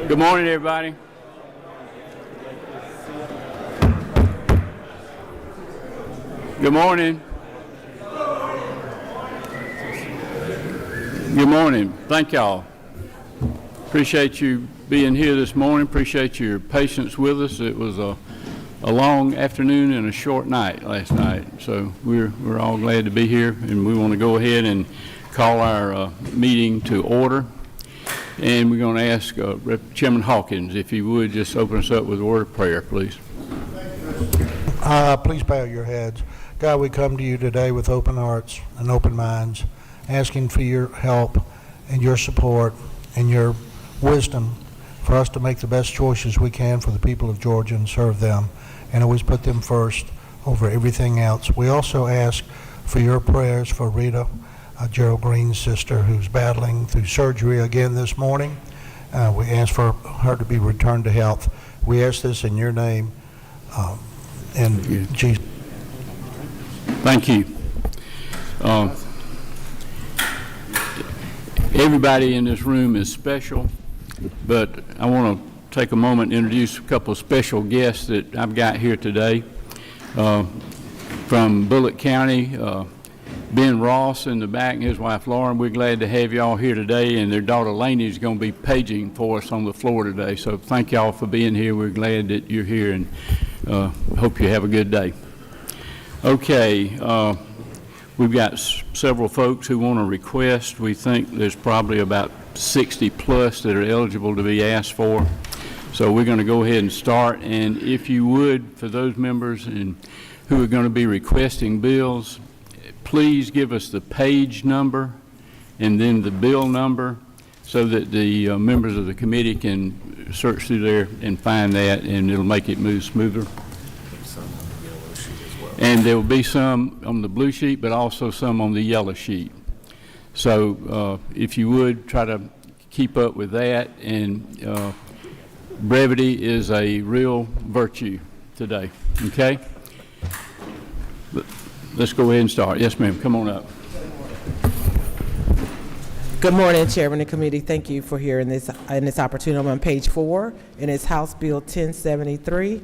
Good morning, everybody. Good morning. Good morning. Thank y'all. Appreciate you being here this morning. Appreciate your patience with us. It was a long afternoon and a short night last night, so we're all glad to be here, and we want to go ahead and call our meeting to order. And we're going to ask Chairman Hawkins, if he would just open us up with a word of prayer, please. Please bow your heads. God, we come to you today with open hearts and open minds, asking for your help and your support and your wisdom for us to make the best choices we can for the people of Georgia and serve them, and always put them first over everything else. We also ask for your prayers for Rita, Gerald Green's sister, who's battling through surgery again this morning. We ask for her to be returned to health. We ask this in your name, and Jesus. Thank you. Everybody in this room is special, but I want to take a moment and introduce a couple of special guests that I've got here today. From Bullitt County, Ben Ross in the back and his wife Lauren, we're glad to have y'all here today, and their daughter Lainey is going to be paging for us on the floor today. So thank y'all for being here. We're glad that you're here, and hope you have a good day. Okay, we've got several folks who want to request. We think there's probably about 60 plus that are eligible to be asked for. So we're going to go ahead and start, and if you would, for those members who are going to be requesting bills, please give us the page number and then the bill number so that the members of the committee can search through there and find that, and it'll make it move smoother. And there will be some on the blue sheet, but also some on the yellow sheet. So if you would, try to keep up with that, and brevity is a real virtue today, okay? Let's go ahead and start. Yes, ma'am, come on up. Good morning, Chairman and Committee. Thank you for hearing this opportunity. I'm on page 4, and it's House Bill 1073.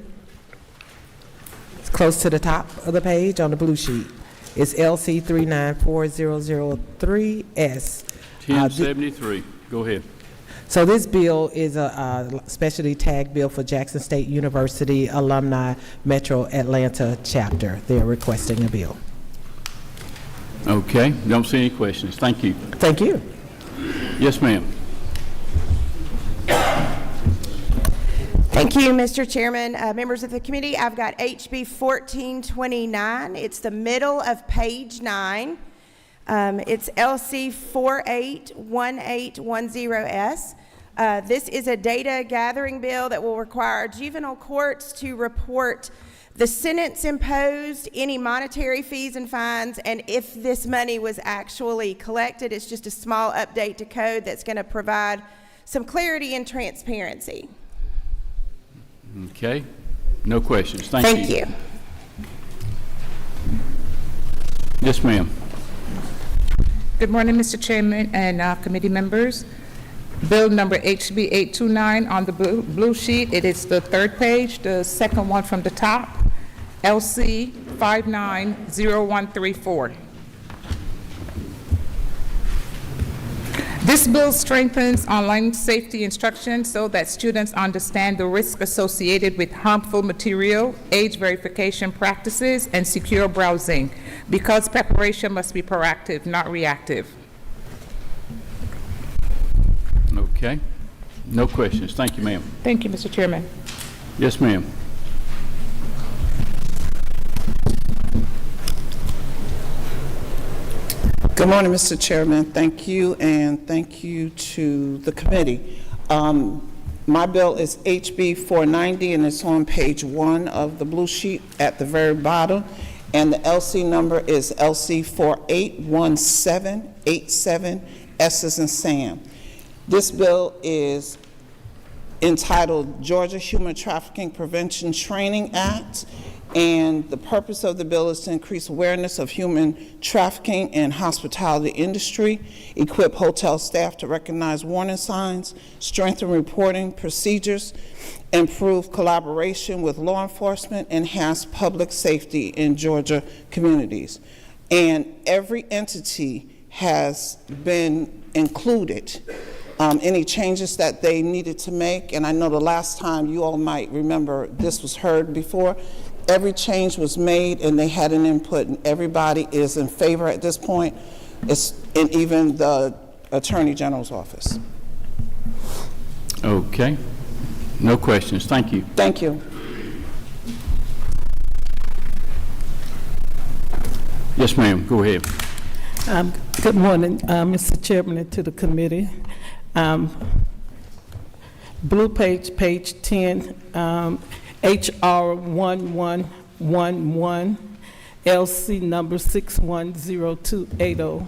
It's close to the top of the page on the blue sheet. It's LC 394003S. 1073. Go ahead. So this bill is a specialty tag bill for Jackson State University Alumni Metro Atlanta chapter. They're requesting a bill. Okay, don't see any questions. Thank you. Thank you. Yes, ma'am. Thank you, Mr. Chairman. Members of the committee, I've got HB 1429. It's the middle of page 9. It's LC 481810S. This is a data gathering bill that will require juvenile courts to report the sentence imposed, any monetary fees and fines, and if this money was actually collected. It's just a small update to code that's going to provide some clarity and transparency. Okay, no questions. Thank you. Yes, ma'am. Good morning, Mr. Chairman and committee members. Bill number HB 829 on the blue sheet. It is the third page, the second one from the top, LC 590134. This bill strengthens online safety instruction so that students understand the risk associated with harmful material, age verification practices, and secure browsing, because preparation must be proactive, not reactive. Okay, no questions. Thank you, ma'am. Thank you, Mr. Chairman. Yes, ma'am. Good morning, Mr. Chairman. Thank you, and thank you to the committee. My bill is HB 490, and it's on page 1 of the blue sheet at the very bottom, and the LC number is LC 481787, S as in Sam. This bill is entitled Georgia Human Trafficking Prevention Training Act. And the purpose of the bill is to increase awareness of human trafficking in hospitality industry, equip hotel staff to recognize warning signs, strengthen reporting procedures, improve collaboration with law enforcement, enhance public safety in Georgia communities. And every entity has been included. Any changes that they needed to make, and I know the last time you all might remember this was heard before, every change was made and they had an input, and everybody is in favor at this point, and even the Attorney General's office. Okay. No questions. Thank you. Thank you. Yes, ma'am. Go ahead. Good morning, Mr. Chairman, and to the committee. Blue page, page 10, HR 1111, LC number 610280.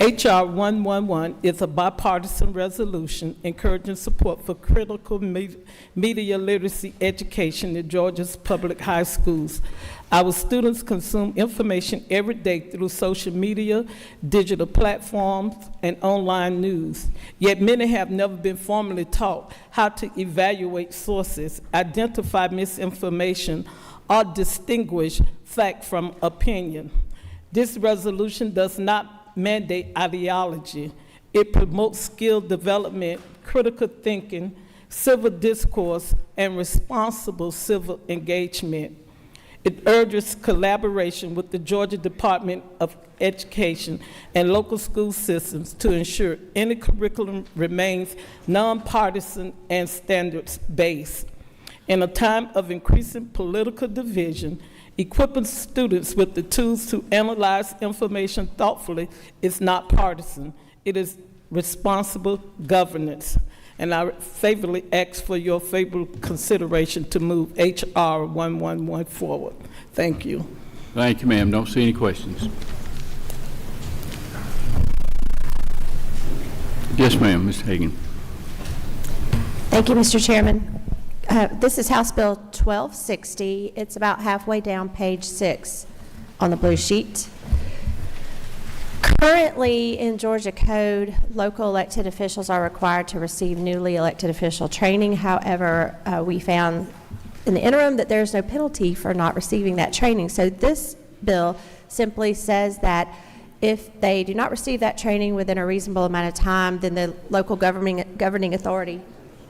HR 111 is a bipartisan resolution encouraging support for critical media literacy education in Georgia's public high schools. Our students consume information every day through social media, digital platforms, and online news. Yet many have never been formally taught how to evaluate sources, identify misinformation, or distinguish fact from opinion. This resolution does not mandate ideology. It promotes skill development, critical thinking, civil discourse, and responsible civil engagement. It urges collaboration with the Georgia Department of Education and local school systems to ensure any curriculum remains nonpartisan and standards-based. In a time of increasing political division, equipping students with the tools to analyze information thoughtfully is not partisan. It is responsible governance. And I favorably ask for your favorable consideration to move HR 111 forward. Thank you. Thank you, ma'am. Don't see any questions. Yes, ma'am. Ms. Hagan. Thank you, Mr. Chairman. This is House Bill 1260. It's about halfway down page 6 on the blue sheet. Currently, in Georgia Code, local elected officials are required to receive newly elected official training. However, we found in the interim that there's no penalty for not receiving that training. So this bill simply says that if they do not receive that training within a reasonable amount of time, then the local governing authority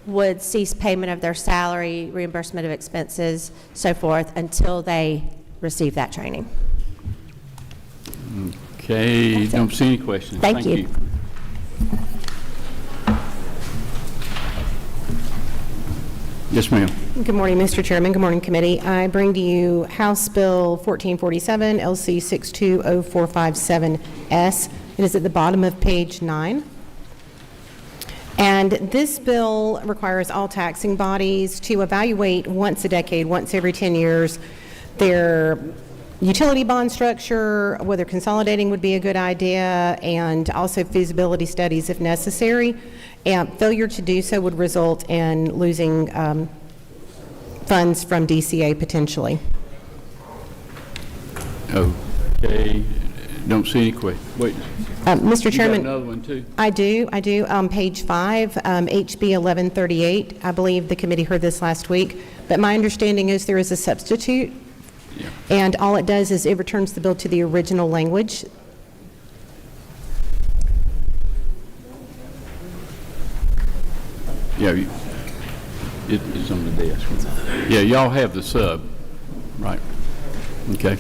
would cease payment of their salary, reimbursement of expenses, so forth, until they receive that training. Okay. Don't see any questions. Thank you. Yes, ma'am. Good morning, Mr. Chairman. Good morning, committee. I bring to you House Bill 1447, LC 620457S. It is at the bottom of page 9. And this bill requires all taxing bodies to evaluate once a decade, once every 10 years, their utility bond structure, whether consolidating would be a good idea, and also feasibility studies if necessary. And failure to do so would result in losing funds from DCA potentially. Okay. Don't see any questions. Wait. Mr. Chairman, you got another one too? I do. Page 5, HB 1138. I believe the committee heard this last week, but my understanding is there is a substitute, Yeah. and all it does is it returns the bill to the original language. Yeah. It's on the desk. Yeah, y'all have the sub, right? Okay.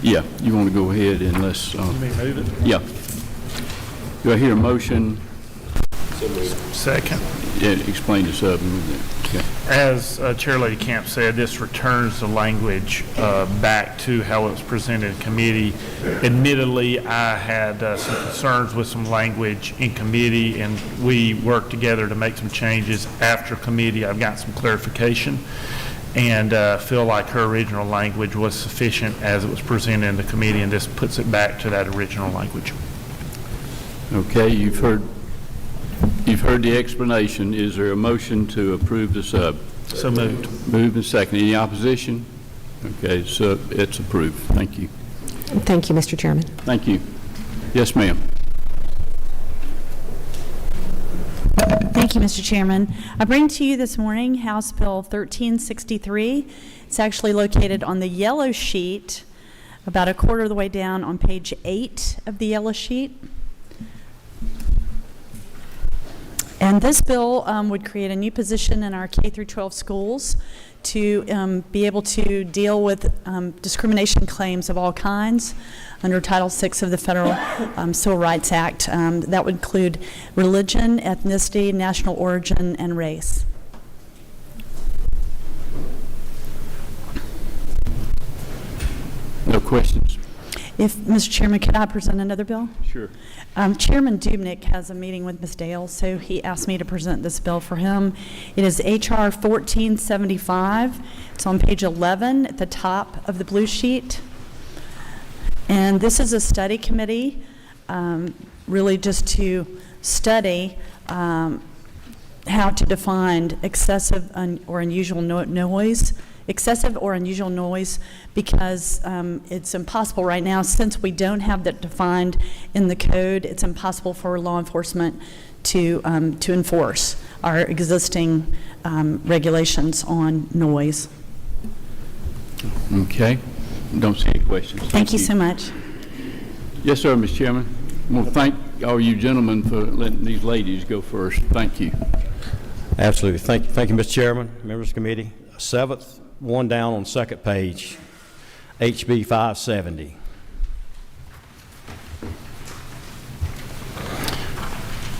Yeah, you want to go ahead and let's... move it? Yeah. Do I hear a motion? Second. Yeah, explain the sub. Okay. As Chair Lady Camp said, this returns the language back to how it was presented in committee. Admittedly, I had some concerns with some language in committee, and we worked together to make some changes. After committee, I've got some clarification, and feel like her original language was sufficient as it was presented in the committee, and this puts it back to that original language. Okay, you've heard You've heard the explanation. Is there a motion to approve the sub? So moved. Moved and seconded. Any opposition? Okay, so it's approved. Thank you. Thank you, Mr. Chairman. Thank you. Yes, ma'am. Thank you, Mr. Chairman. I bring to you this morning House Bill 1363. It's actually located on the yellow sheet, about a quarter of the way down on page 8 of the yellow sheet. And this bill would create a new position in our K through 12 schools to be able to deal with discrimination claims of all kinds under Title VI of the Federal Civil Rights Act. That would include religion, ethnicity, national origin, and race. No questions? If, Mr. Chairman, could I present another bill? Sure. Chairman Dubnik has a meeting with Ms. Dale, so he asked me to present this bill for him. It is H.R. 1475. It's on page 11 at the top of the blue sheet. And this is a study committee, really just to study how to define excessive or unusual noise. Excessive or unusual noise, because it's impossible right now, since we don't have that defined in the code, it's impossible for law enforcement to enforce our existing regulations on noise. Okay. Don't see any questions. Thank you so much. Yes, sir, Mr. Chairman. I want to thank all you gentlemen for letting these ladies go first. Thank you. Absolutely. Thank you, Mr. Chairman, members of the committee. Seventh one down on the second page, HB 570.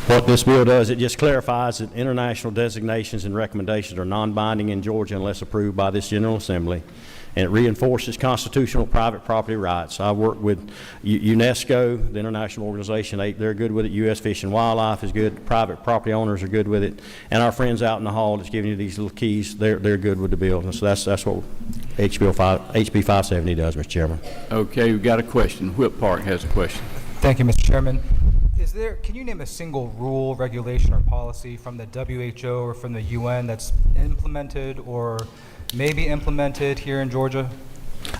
What this bill does, it just clarifies that international designations and recommendations are non-binding in Georgia unless approved by this General Assembly, and it reinforces constitutional private property rights. I work with UNESCO, the international organization. They're good with it. U.S. Fish and Wildlife is good. Private property owners are good with it. And our friends out in the hall that's giving you these little keys, they're good with the bill. And so that's what HB 570 does, Mr. Chairman. Okay, we've got a question. Whip Park has a question. Thank you, Mr. Chairman. Can you name a single rule, regulation, or policy from the WHO or from the UN that's implemented or maybe implemented here in Georgia?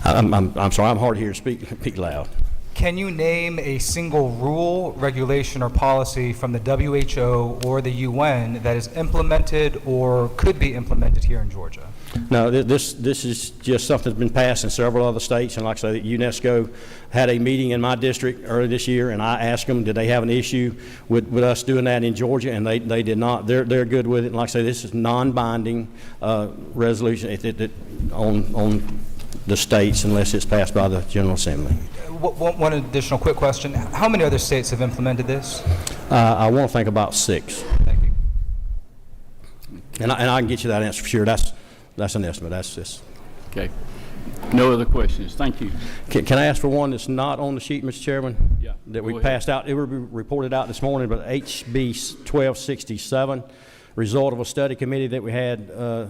I'm sorry, I'm hard here. Speak loud. Can you name a single rule, regulation, or policy from the WHO or the UN that is implemented or could be implemented here in Georgia? No, this is just something that's been passed in several other states, and like I say, UNESCO had a meeting in my district early this year, and I asked them, did they have an issue with us doing that in Georgia, and they did not. They're good with it, and like I say, this is non-binding resolution on the states unless it's passed by the General Assembly. One additional quick question. How many other states have implemented this? I want to think about 6. Thank you. And I can get you that answer for sure. That's an estimate. That's just. Okay. No other questions. Thank you. Can I ask for one that's not on the sheet, Mr. Chairman? Yeah. That we passed out. It will be reported out this morning, but HB 1267, result of a study committee that we had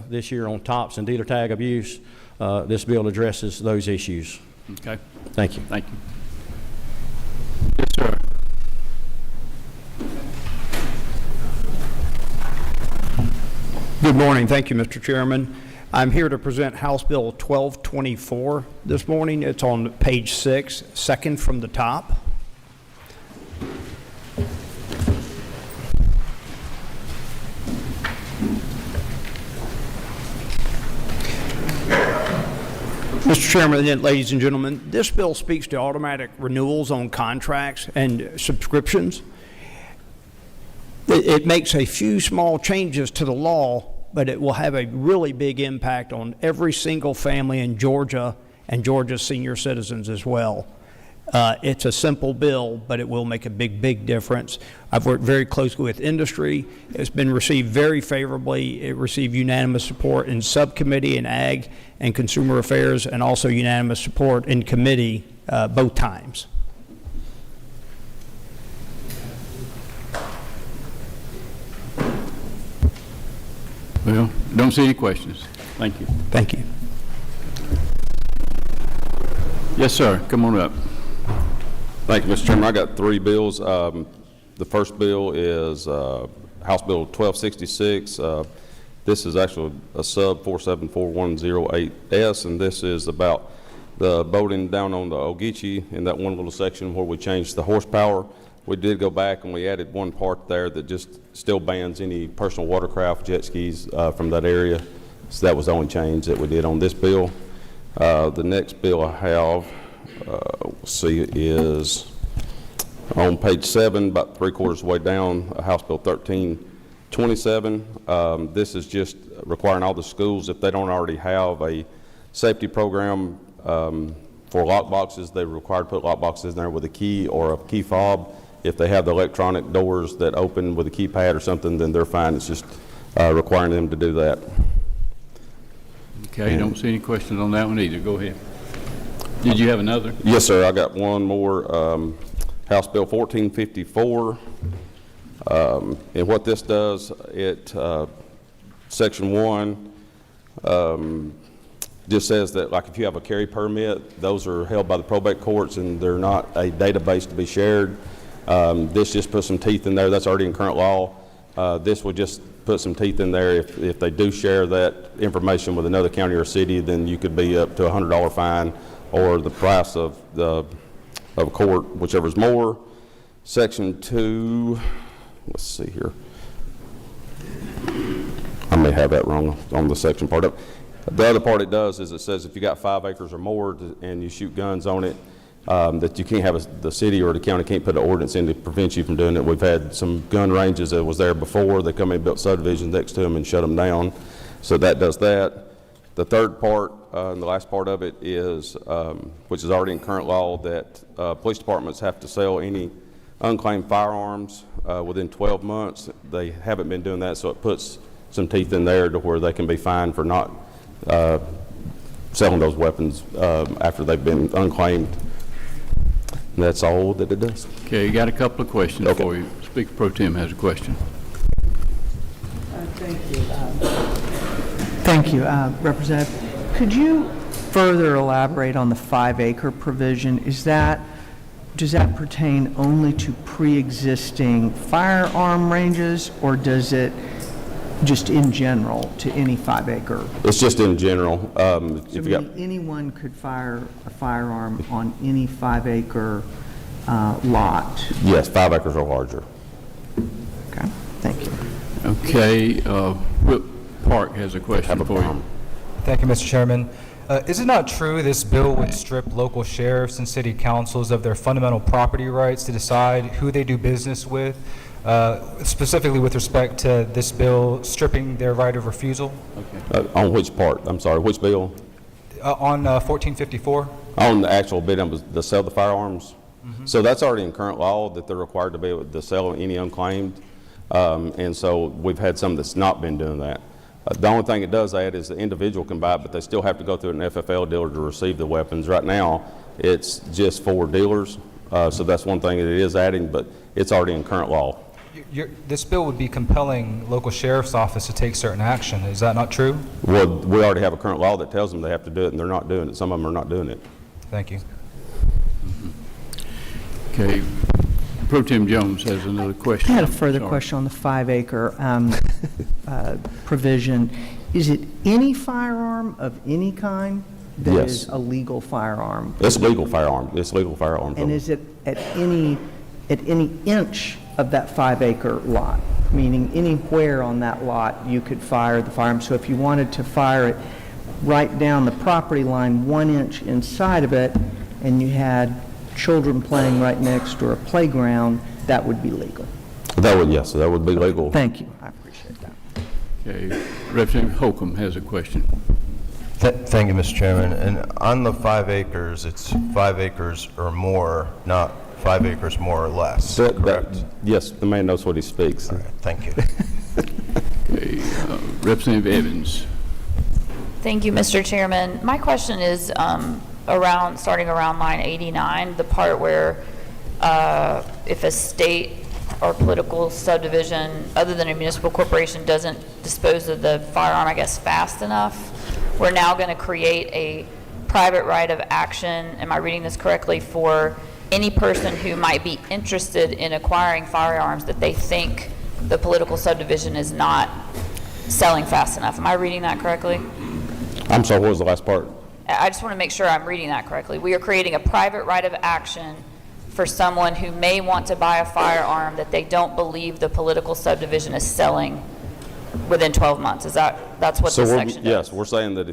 this year on TOPS and dealer tag abuse. This bill addresses those issues. Okay. Thank you. Thank you. Yes, sir. Good morning. Thank you, Mr. Chairman. I'm here to present House Bill 1224 this morning. It's on page 6, second from the top. Mr. Chairman, and ladies and gentlemen, this bill speaks to automatic renewals on contracts and subscriptions. It makes a few small changes to the law, but it will have a really big impact on every single family in Georgia and Georgia's senior citizens as well. It's a simple bill, but it will make a big difference. I've worked very closely with industry. It's been received very favorably. It received unanimous support in Subcommittee in Ag and Consumer Affairs, and also unanimous support in committee both times. Well, don't see any questions. Thank you. Thank you. Yes, sir. Come on up. Thank you, Mr. Chairman. I got 3 bills. The first bill is House Bill 1266. This is actually a sub 4741008S, and this is about the boating down on the Ogeechee in that one little section where we changed the horsepower. We did go back and we added one part there that just still bans any personal watercraft, jet skis from that area. So that was the only change that we did on this bill. The next bill I have, is on page 7, about 3/4 of the way down, House Bill 1327. This is just requiring all the schools, if they don't already have a safety program for lock boxes, they're required to put lock boxes in there with a key or a key fob. If they have the electronic doors that open with a keypad or something, then they're fine. It's just requiring them to do that. Okay, don't see any questions on that one either. Go ahead. Did you have another? Yes, sir. I got one more. House Bill 1454. And what this does, Section 1 just says that, like, if you have a carry permit, those are held by the probate courts and they're not a database to be shared. This just puts some teeth in there. That's already in current law. This would just put some teeth in there. If they do share that information with another county or city, then you could be up to a $100 fine or the price of a court, whichever is more. Section 2, let's see here. I may have that wrong on the section part of it. The other part it does is it says if you got 5 acres or more and you shoot guns on it, that you can't have the city or the county can't put an ordinance in to prevent you from doing it. We've had some gun ranges that was there before. They come in and built subdivisions next to them and shut them down. So that does that. The third part and the last part of it is, which is already in current law, that police departments have to sell any unclaimed firearms within 12 months. They haven't been doing that, so it puts some teeth in there to where they can be fined for not selling those weapons after they've been unclaimed. And that's all that it does. Okay, you got a couple of questions for you. Speaker Pro Tem has a question. Thank you, Representative. Could you further elaborate on the 5-acre provision? Does that pertain only to pre-existing firearm ranges, or does it just in general to any 5-acre? It's just in general. So anyone could fire a firearm on any 5-acre lot? Yes, 5 acres or larger. Okay, thank you. Okay, Whip Park has a question for you. Thank you, Mr. Chairman. Is it not true this bill would strip local sheriffs and city councils of their fundamental property rights to decide who they do business with, specifically with respect to this bill stripping their right of refusal? Okay. On which part? I'm sorry, which bill? On 1454. On the actual bid to sell the firearms? Mm-hmm. So that's already in current law that they're required to be able to sell any unclaimed. And so we've had some that's not been doing that. The only thing it does add is the individual can buy it, but they still have to go through an FFL dealer to receive the weapons. Right now, it's just for dealers. So that's one thing that it is adding, but it's already in current law. This bill would be compelling local sheriff's office to take certain action. Is that not true? Well, we already have a current law that tells them they have to do it, and they're not doing it. Some of them are not doing it. Thank you. Okay. Pro Tem Jones has another question. I had a further question on the 5-acre provision. Is it any firearm of any kind that is a legal firearm? It's legal firearm. It's legal firearm. And is it at any inch of that 5-acre lot? Meaning anywhere on that lot you could fire the firearm. So if you wanted to fire it right down the property line 1 inch inside of it, and you had children playing right next to a playground, that would be legal. That would, yes, that would be legal. Thank you. I appreciate that. Okay. Representative Holcomb has a question. Thank you, Mr. Chairman. And on the 5 acres, it's 5 acres or more, not 5 acres more or less, correct? Yes, the man knows what he speaks. All right, thank you. Okay. Representative Evans. Thank you, Mr. Chairman. My question is starting around line 89, the part where if a state or political subdivision other than a municipal corporation doesn't dispose of the firearm, I guess, fast enough, we're now going to create a private right of action, am I reading this correctly, for any person who might be interested in acquiring firearms that they think the political subdivision is not selling fast enough. Am I reading that correctly? I'm sorry, what was the last part? I just want to make sure I'm reading that correctly. We are creating a private right of action for someone who may want to buy a firearm that they don't believe the political subdivision is selling within 12 months. That's what this section does? Yes, we're saying that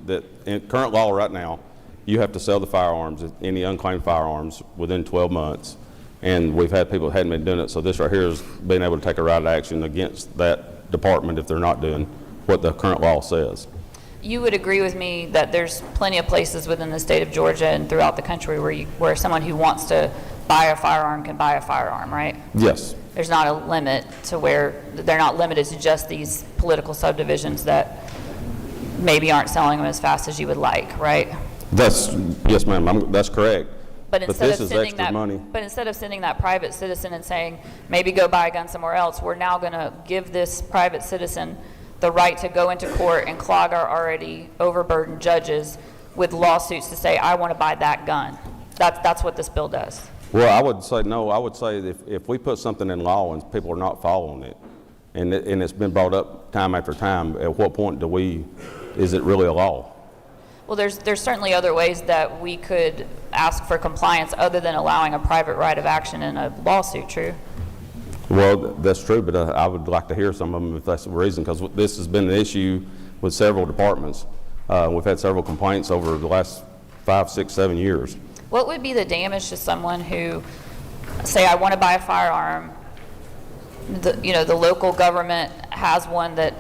that in current law right now, you have to sell the firearms, any unclaimed firearms, within 12 months. And we've had people that hadn't been doing it, so this right here is being able to take a right of action against that department if they're not doing what the current law says. You would agree with me that there's plenty of places within the state of Georgia and throughout the country where someone who wants to buy a firearm can buy a firearm, right? Yes. There's not a limit to where they're not limited to just these political subdivisions that maybe aren't selling them as fast as you would like, right? Yes, ma'am, that's correct. But instead this of is sending extra money. But instead of sending that private citizen and saying, maybe go buy a gun somewhere else, we're now going to give this private citizen the right to go into court and clog our already overburdened judges with lawsuits to say, I want to buy that gun. That's what this bill does. Well, I would say no. I would say if we put something in law and people are not following it, and it's been brought up time after time, at what point is it really a law? Well, there's certainly other ways that we could ask for compliance other than allowing a private right of action in a lawsuit, true? Well, that's true, but I would like to hear some of them if that's the reason, because this has been an issue with several departments. We've had several complaints over the last 5, 6, 7 years. What would be the damage to someone who, say, I want to buy a firearm, the local government has one that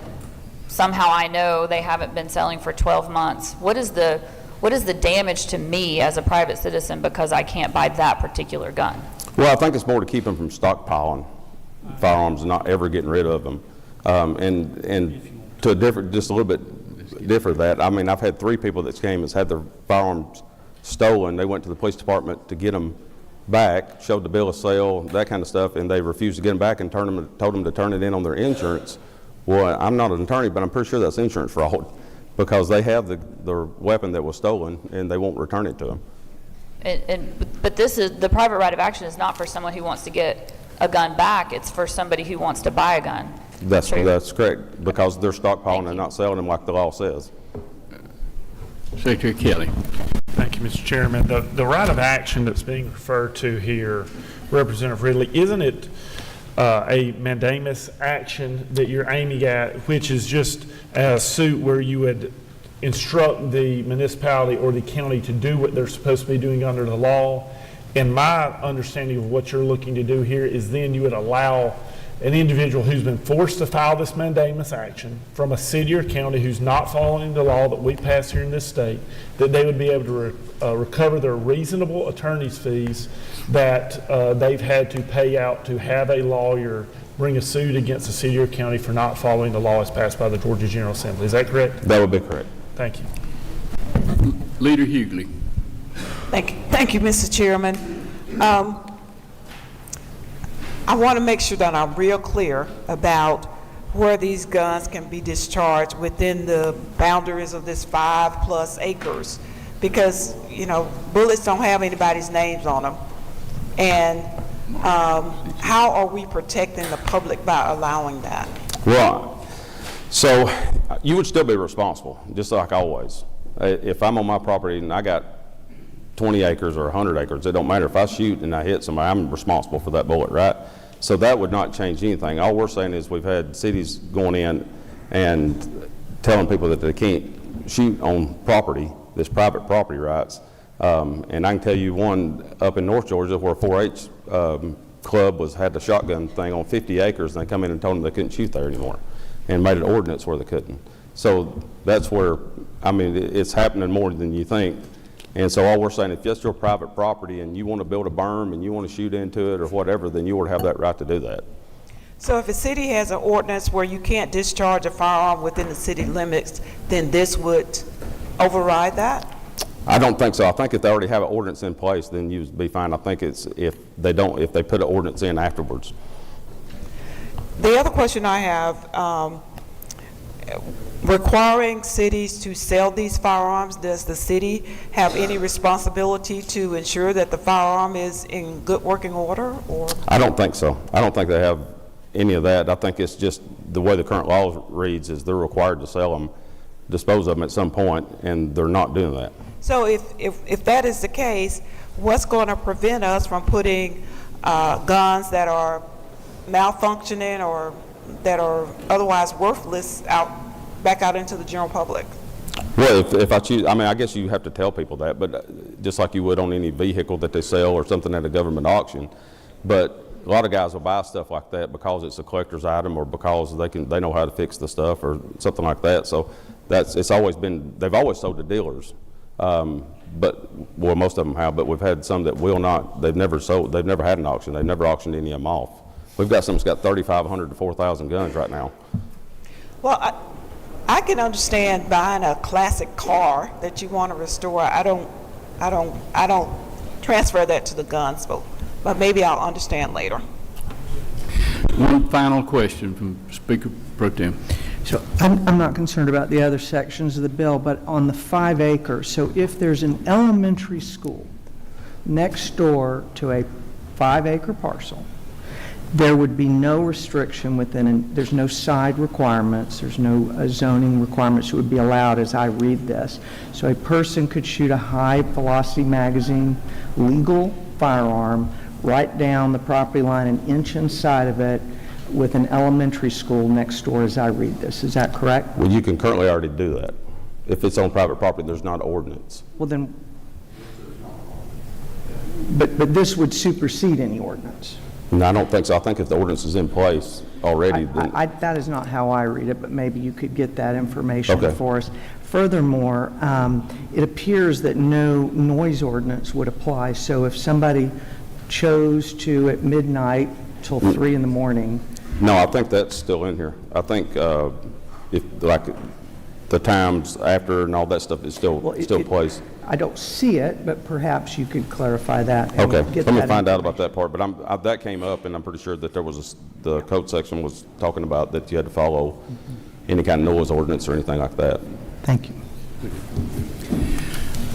somehow I know they haven't been selling for 12 months. What is the damage to me as a private citizen because I can't buy that particular gun? Well, I think it's more to keep them from stockpiling firearms and not ever getting rid of them. And to just a little bit differ that, I mean, I've had 3 people that came and had their firearms stolen. They went to the police department to get them back, showed the bill of sale, that kind of stuff, and they refused to get them back and told them to turn it in on their insurance. Well, I'm not an attorney, but I'm pretty sure that's insurance fraud because they have the weapon that was stolen and they won't return it to them. But this is the private right of action is not for someone who wants to get a gun back. It's for somebody who wants to buy a gun. That's correct, because they're stockpiling and not selling them like the law says. Secretary Kelly. Thank you, Mr. Chairman. The right of action that's being referred to here, Representative Ridley, isn't it a mandamus action that you're aiming at, which is just a suit where you would instruct the municipality or the county to do what they're supposed to be doing under the law? And my understanding of what you're looking to do here is then you would allow an individual who's been forced to file this mandamus action from a city or county who's not following the law that we pass here in this state, that they would be able to recover their reasonable attorney's fees that they've had to pay out to have a lawyer bring a suit against the city or county for not following the law as passed by the Georgia General Assembly. Is that correct? That would be correct. Thank you. Leader Hughley. Thank you, Mr. Chairman. I want to make sure that I'm real clear about where these guns can be discharged within the boundaries of this 5+ acres, because bullets don't have anybody's names on them. And how are we protecting the public by allowing that? Well, so you would still be responsible, just like always. If I'm on my property and I got 20 acres or 100 acres, it don't matter. If I shoot and I hit somebody, I'm responsible for that bullet, right? So that would not change anything. All we're saying is we've had cities going in and telling people that they can't shoot on property, this private property rights. And I can tell you one up in North Georgia where a 4-H club had the shotgun thing on 50 acres, and they come in and told them they couldn't shoot there anymore and made an ordinance where they couldn't. So that's where, it's happening more than you think. And so all we're saying, if it's your private property and you want to build a berm and you want to shoot into it or whatever, then you would have that right to do that. So if a city has an ordinance where you can't discharge a firearm within the city limits, then this would override that? I don't think so. I think if they already have an ordinance in place, then you'd be fine. I think it's if they put an ordinance in afterwards. The other question I have, requiring cities to sell these firearms, does the city have any responsibility to ensure that the firearm is in good working order? Or I don't think so. I don't think they have any of that. I think it's just the way the current law reads is they're required to sell them, dispose of them at some point, and they're not doing that. So if that is the case, what's going to prevent us from putting guns that are malfunctioning or that are otherwise worthless back out into the general public? Well, if I choose, I mean, I guess you have to tell people that, but just like you would on any vehicle that they sell or something at a government auction. But a lot of guys will buy stuff like that because it's a collector's item or because they know how to fix the stuff or something like that. So they've always sold to dealers. Well, most of them have, but we've had some that will not. They've never had an auction. They've never auctioned any of them off. We've got some that's got 3,500 to 4,000 guns right now. Well, I can understand buying a classic car that you want to restore. I don't transfer that to the guns, but maybe I'll understand later. One final question from Speaker Pro Tem. So I'm not concerned about the other sections of the bill, but on the 5 acres, so if there's an elementary school next door to a 5 acre parcel, there would be no restriction there's no side requirements, there's no zoning requirements that would be allowed as I read this. So a person could shoot a high velocity magazine, legal firearm, right down the property line, an inch inside of it, with an elementary school next door as I read this. Is that correct? Well, you can currently already do that. If it's on private property, there's not an ordinance. Well then, but this would supersede any ordinance. No, I don't think so. I think if the ordinance is in place already, then... That is not how I read it, but maybe you could get that information Okay. for us. Furthermore, it appears that no noise ordinance would apply. So if somebody chose to at midnight till 3 in the morning... No, I think that's still in here. I think if like the times after and all that stuff is still plays. I don't see it, but perhaps you could clarify that. And Okay, get let me that find out about that part. But that came up, and I'm pretty sure that there was the code section was talking about that you had to follow any kind of noise ordinance or anything like that. Thank you.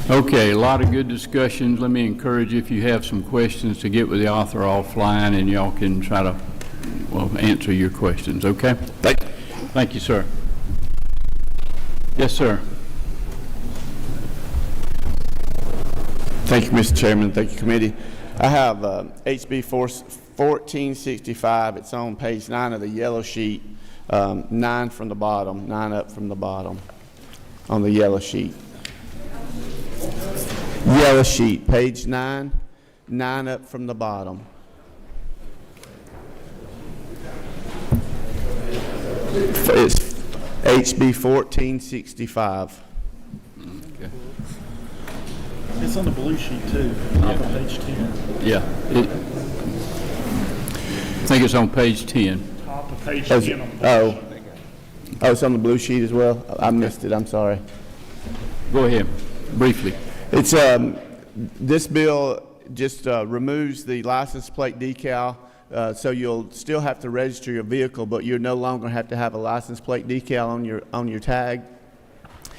Okay, a lot of good discussions. Let me encourage you, if you have some questions, to get with the author offline, and y'all can try to answer your questions, okay? Thank you, sir. Yes, sir. Thank you, Mr. Chairman. Thank you, committee. I have HB 1465. It's on page 9 of the yellow sheet, 9 from the bottom, 9 up from the bottom on the yellow sheet. Yellow sheet, page 9, 9 up from the bottom. It's HB 1465. Okay. It's on the blue sheet too, top of page 10. Yeah. I think it's on page 10. Top of page 10 on the blue sheet. Oh, it's on the blue sheet as well? I missed it, I'm sorry. Go ahead, briefly. It's, this bill just removes the license plate decal, so you'll still have to register your vehicle, but you no longer have to have a license plate decal on your tag.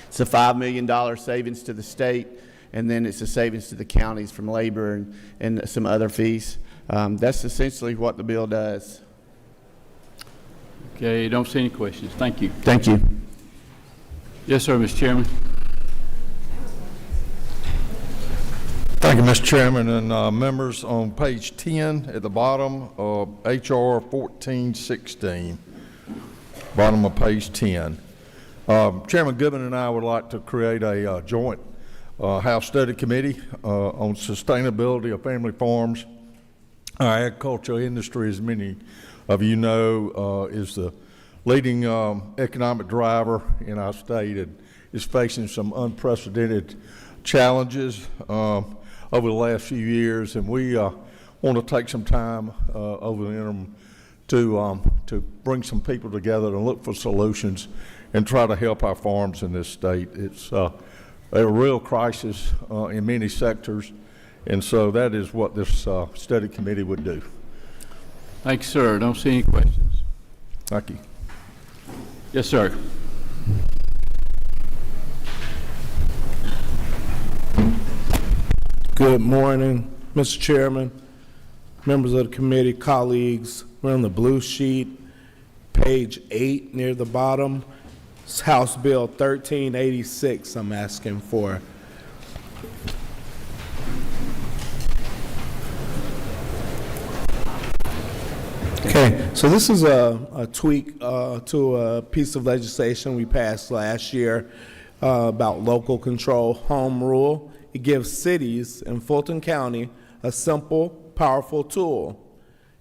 It's a $5 million savings to the state, and then it's a savings to the counties from labor and some other fees. That's essentially what the bill does. Okay, don't see any questions. Thank you. Thank you. Yes, sir, Mr. Chairman. Thank you, Mr. Chairman, and members. On page 10 at the bottom of HR 1416, bottom of page 10. Chairman Goodman and I would like to create a joint House Study Committee on sustainability of family farms. Our agricultural industry, as many of you know, is the leading economic driver in our state and is facing some unprecedented challenges over the last few years, and we want to take some time over the interim to bring some people together and look for solutions and try to help our farms in this state. It's a real crisis in many sectors, and so that is what this study committee would do. Thank you, sir. Don't see any questions. Thank you. Yes, sir. Good morning, Mr. Chairman, members of the committee, colleagues. We're on the blue sheet, page 8 near the bottom. It's House Bill 1386 I'm asking for. Okay, so this is a tweak to a piece of legislation we passed last year about local control home rule. It gives cities in Fulton County a simple, powerful tool.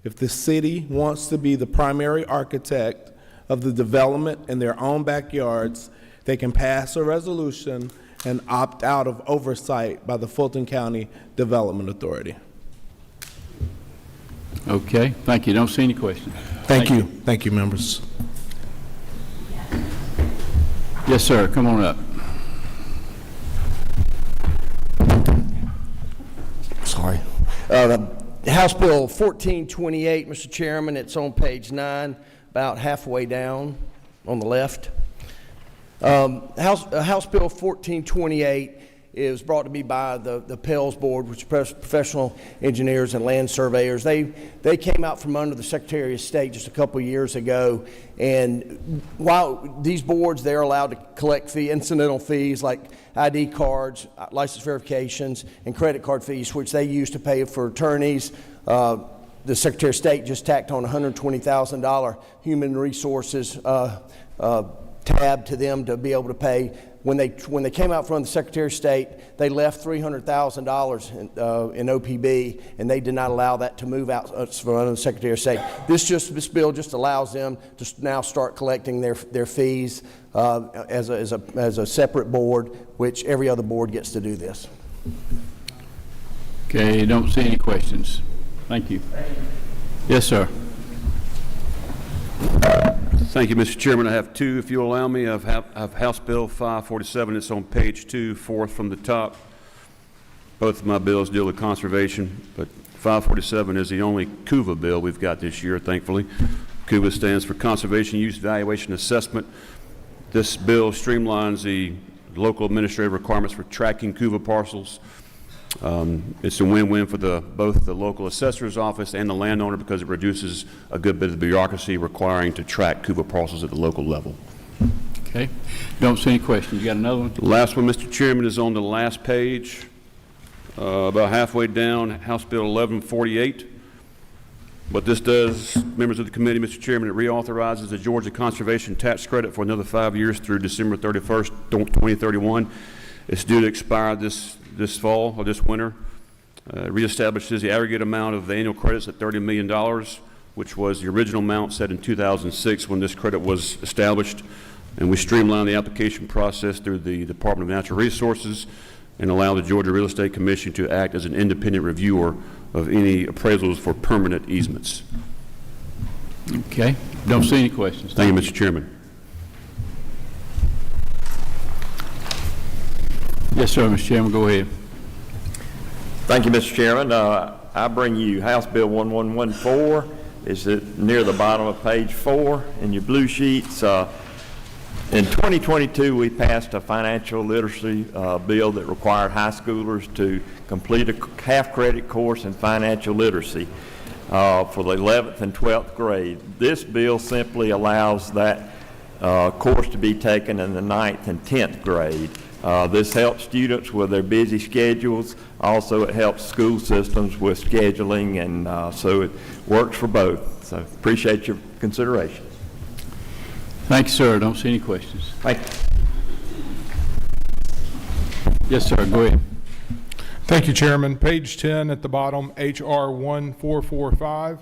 If the city wants to be the primary architect of the development in their own backyards, they can pass a resolution and opt out of oversight by the Fulton County Development Authority. Okay, thank you. Don't see any questions. Thank you. Thank you, members. Yes, sir. Come on up. Sorry. House Bill 1428, Mr. Chairman, it's on page 9, about halfway down on the left. House Bill 1428 is brought to me by the Pels Board, which is professional engineers and land surveyors. They came out from under the Secretary of State just a couple of years ago, and while these boards, they're allowed to collect incidental fees like ID cards, license verifications, and credit card fees, which they use to pay for attorneys. The Secretary of State just tacked on $120,000 human resources tab to them to be able to pay. When they came out from the Secretary of State, they left $300,000 in OPB, and they did not allow that to move out from under the Secretary of State. This bill just allows them to now start collecting their fees as a separate board, which every other board gets to do this. Okay, don't see any questions. Thank you. Yes, sir. Thank you, Mr. Chairman. I have two, if you'll allow me. I have House Bill 547. It's on page 2, fourth from the top. Both of my bills deal with conservation, but 547 is the only CUVA bill we've got this year, thankfully. CUVA stands for Conservation Use Valuation Assessment. This bill streamlines the local administrative requirements for tracking CUVA parcels. It's a win-win for both the local assessor's office and the landowner because it reduces a good bit of the bureaucracy requiring to track CUVA parcels at the local level. Okay. Don't see any questions. You got another one? The last one, Mr. Chairman, is on the last page, about halfway down, House Bill 1148. What this does, members of the committee, Mr. Chairman, it reauthorizes the Georgia Conservation Tax Credit for another 5 years through December 31st, 2031. It's due to expire this fall or this winter. Reestablishes the aggregate amount of the annual credits at $30 million, which was the original amount set in 2006 when this credit was established. And we streamline the application process through the Department of Natural Resources and allow the Georgia Real Estate Commission to act as an independent reviewer of any appraisals for permanent easements. Okay. Don't see any questions. Thank you, Mr. Chairman. Yes, sir, Mr. Chairman, go ahead. Thank you, Mr. Chairman. I bring you House Bill 1114. It's near the bottom of page 4 in your blue sheets. In 2022, we passed a financial literacy bill that required high schoolers to complete a half-credit course in financial literacy for the 11th and 12th grade. This bill simply allows that course to be taken in the 9th and 10th grade. This helps students with their busy schedules. Also, it helps school systems with scheduling, and so it works for both. So appreciate your consideration. Thank you, sir. Don't see any questions. Thank you. Yes, sir. Go ahead. Thank you, Chairman. Page 10 at the bottom, H.R. 1445.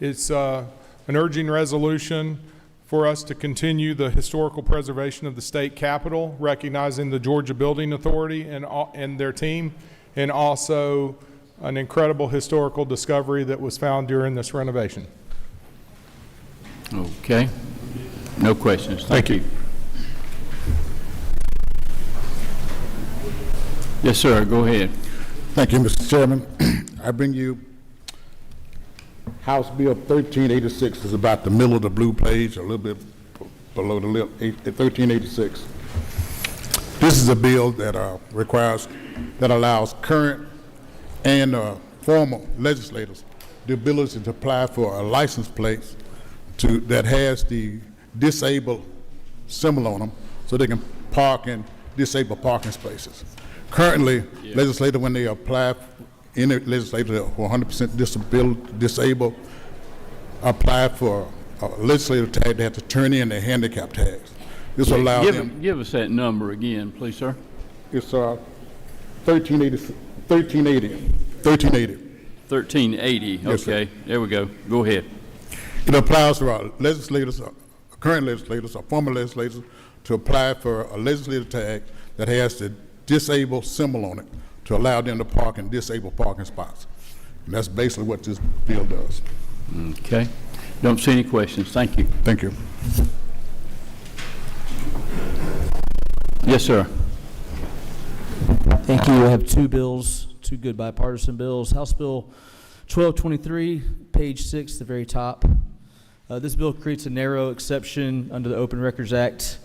It's an urging resolution for us to continue the historical preservation of the state capitol, recognizing the Georgia Building Authority and their team, and also an incredible historical discovery that was found during this renovation. Okay. No questions. Thank you. Yes, sir. Go ahead. Thank you, Mr. Chairman. I bring you House Bill 1386. Is about the middle of the blue page, a little bit below the lip. 1386. This is a bill that allows current and former legislators the ability to apply for a license plate that has the disabled symbol on them, so they can park in disabled parking spaces. Currently, legislators, when they apply, any legislator who are 100% disabled, apply for a legislative tag, they have to turn in their handicap tags. This will allow them. Give us that number again, please, sir. It's 1380. 1380, Yes, sir. okay, there we go. Go ahead. It applies for our legislators, current legislators, or former legislators, to apply for a legislative tag that has the disabled symbol on it to allow them to park in disabled parking spots. And that's basically what this bill does. Okay. Don't see any questions. Thank you. Thank you. Yes, sir. Thank you. I have two bills, two good bipartisan bills. House Bill 1223, page 6, the very top. This bill creates a narrow exception under the Open Records Act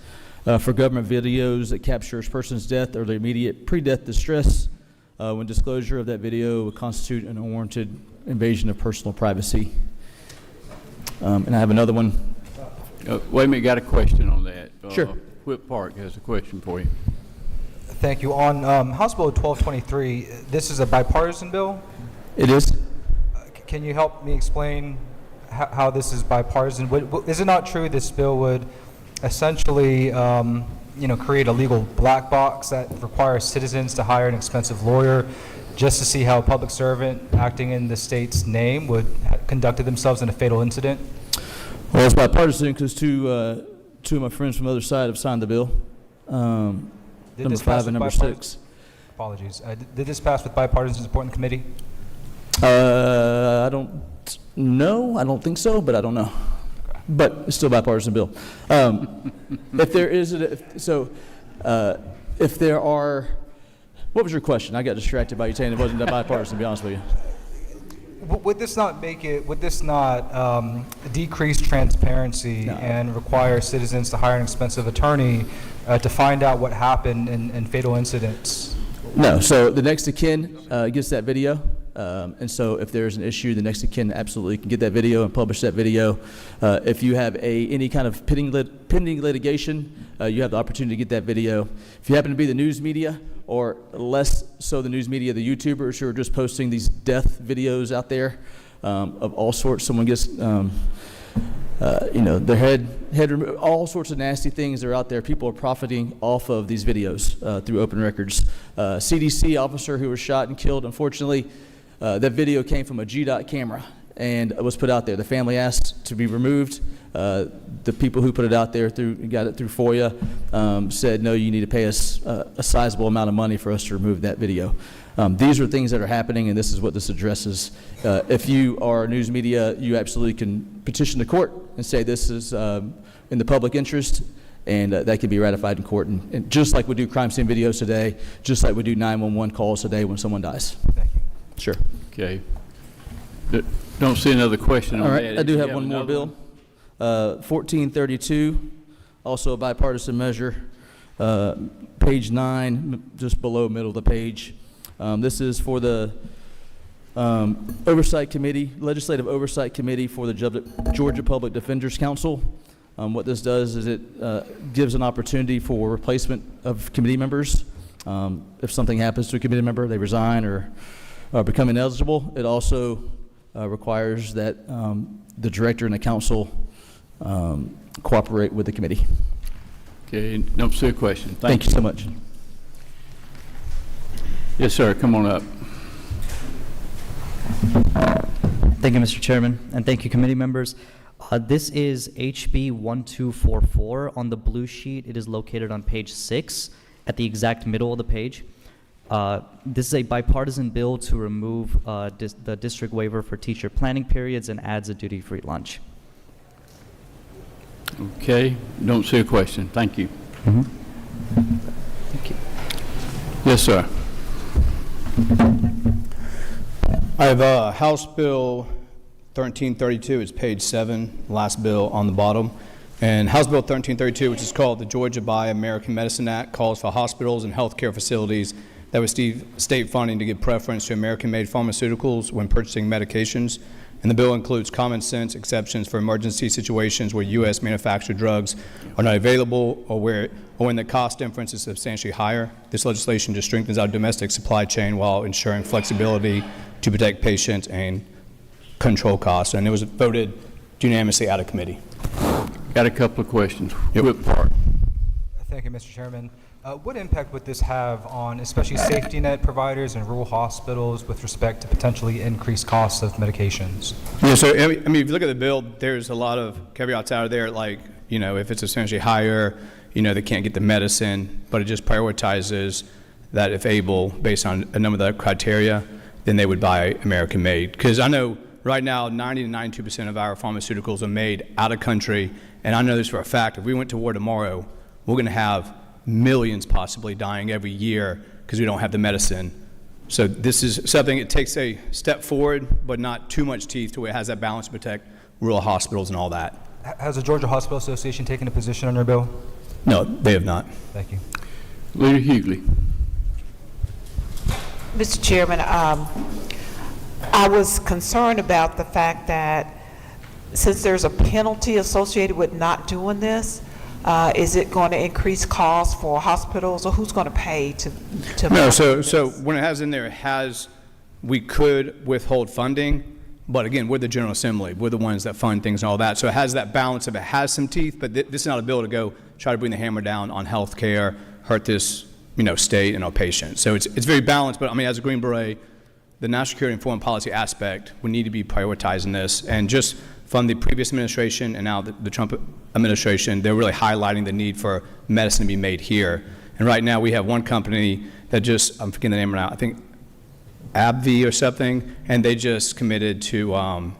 for government videos that captures person's death or the immediate pre-death distress when disclosure of that video would constitute an unwarranted invasion of personal privacy. And I have another one. Wait a minute, got a question on that. Sure. Whip Park has a question for you. Thank you. On House Bill 1223, this is a bipartisan bill? It is. Can you help me explain how this is bipartisan? Is it not true this bill would essentially create a legal black box that requires citizens to hire an expensive lawyer just to see how a public servant acting in the state's name would conducted themselves in a fatal incident? Well, it's bipartisan because two of my friends from the other side have signed the bill. Number 5 and number 6. Apologies. Did this pass with bipartisan support in the committee? I don't know. I don't think so, but I don't know. But it's still a bipartisan bill. If there is, if there are, what was your question? I got distracted by you saying it wasn't that bipartisan, to be honest with you. Would this not decrease transparency and require citizens to hire an expensive attorney to find out what happened in fatal incidents? No. So the next of kin gets that video. And so if there's an issue, the next of kin absolutely can get that video and publish that video. If you have any kind of pending litigation, you have the opportunity to get that video. If you happen to be the news media, or less so the news media, the YouTubers who are just posting these death videos out there of all sorts, someone gets their head removed, all sorts of nasty things that are out there. People are profiting off of these videos through open records. CDC officer who was shot and killed, unfortunately, that video came from a GDOT camera and was put out there. The family asked to be removed. The people who put it out there got it through FOIA, said, no, you need to pay us a sizable amount of money for us to remove that video. These are things that are happening, and this is what this addresses. If you are news media, you absolutely can petition the court and say this is in the public interest, and that can be ratified in court. And just like we do crime scene videos today, just like we do 911 calls today when someone dies. Thank you. Sure. Okay. Don't see another question on All that. right, I do have one more bill. 1432, also a bipartisan measure, page 9, just below middle of the page. This is for the Oversight Committee, Legislative Oversight Committee for the Georgia Public Defenders Council. What this does is it gives an opportunity for replacement of committee members. If something happens to a committee member, they resign or become ineligible. It also requires that the director and the council cooperate with the committee. Okay, don't see a question. Thank you so much. Yes, sir, come on up. Thank you, Mr. Chairman, and thank you, committee members. This is HB 1244 on the blue sheet. It is located on page 6 at the exact middle of the page. This is a bipartisan bill to remove the district waiver for teacher planning periods and adds a duty-free lunch. Okay, don't see a question. Thank you. Thank you. Yes, sir. I have House Bill 1332. It's page 7, last bill on the bottom. And House Bill 1332, which is called the Georgia Buy American Medicine Act, calls for hospitals and healthcare facilities that receive state funding to give preference to American-made pharmaceuticals when purchasing medications. And the bill includes common sense exceptions for emergency situations where U.S. manufactured drugs are not available or when the cost difference is substantially higher. This legislation just strengthens our domestic supply chain while ensuring flexibility to protect patients and control costs. And it was voted unanimously out of committee. Got a couple of questions. Whip Park. Thank you, Mr. Chairman. What impact would this have on especially safety net providers and rural hospitals with respect to potentially increased costs of medications? Yeah, so I mean, if you look at the bill, there's a lot of caveats out there, like, if it's essentially higher, they can't get the medicine, but it just prioritizes that if able, based on a number of the criteria, then they would buy American-made. Because I know right now 90 to 92% of our pharmaceuticals are made out of country, and I know this for a fact. If we went to war tomorrow, we're going to have millions possibly dying every year because we don't have the medicine. So this is something, it takes a step forward, but not too much teeth to where it has that balance to protect rural hospitals and all that. Has the Georgia Hospital Association taken a position on your bill? No, they have not. Thank you. Leader Hughley. Mr. Chairman, I was concerned about the fact that since there's a penalty associated with not doing this, is it going to increase costs for hospitals, or who's going to pay to No, so when it has in there, we could withhold funding, but again, we're the General Assembly. We're the ones that fund things and all that. So it has that balance of it has some teeth, but this is not a bill to go try to bring the hammer down on health care, hurt this state and our patients. So it's very balanced, but I mean, as a Green Beret, the national security and foreign policy aspect, we need to be prioritizing this. And just from the previous administration and now the Trump administration, they're really highlighting the need for medicine to be made here. And right now we have one company that I'm forgetting the name right now, I think AbbVie or something, and they just committed to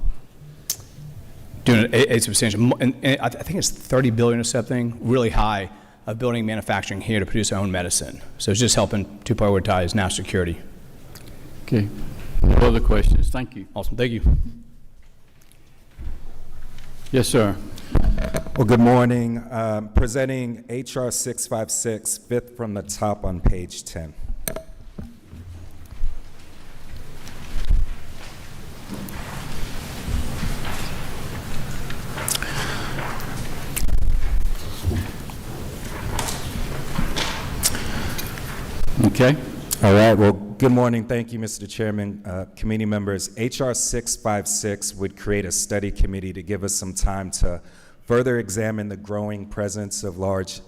doing a substantial, and I think it's $30 billion or something, really high, of building manufacturing here to produce our own medicine. So it's just helping to prioritize national security. Okay. No other questions. Thank you. Awesome. Thank you. Yes, sir. Well, good morning. Presenting H.R. 656, fifth from the top on page 10. Okay. All right. Well, good morning. Thank you, Mr. Chairman. Committee members, H.R. 656 would create a study committee to give us some time to further examine the growing presence of large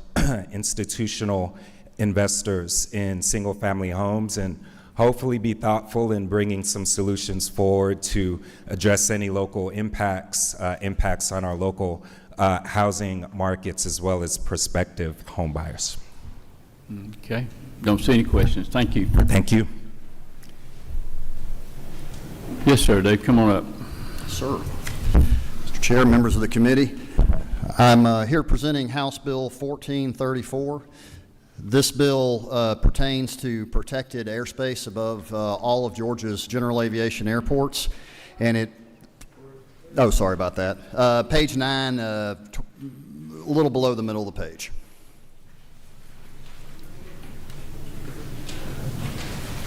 institutional investors in single-family homes and hopefully be thoughtful in bringing some solutions forward to address any local impacts on our local housing markets as well as prospective home buyers. Okay. Don't see any questions. Thank you. Thank you. Yes, sir. Dave, come on up. Sir. Mr. Chair, members of the committee, I'm here presenting House Bill 1434. This bill pertains to protected airspace above all of Georgia's general aviation airports, and sorry about that. Page 9, a little below the middle of the page.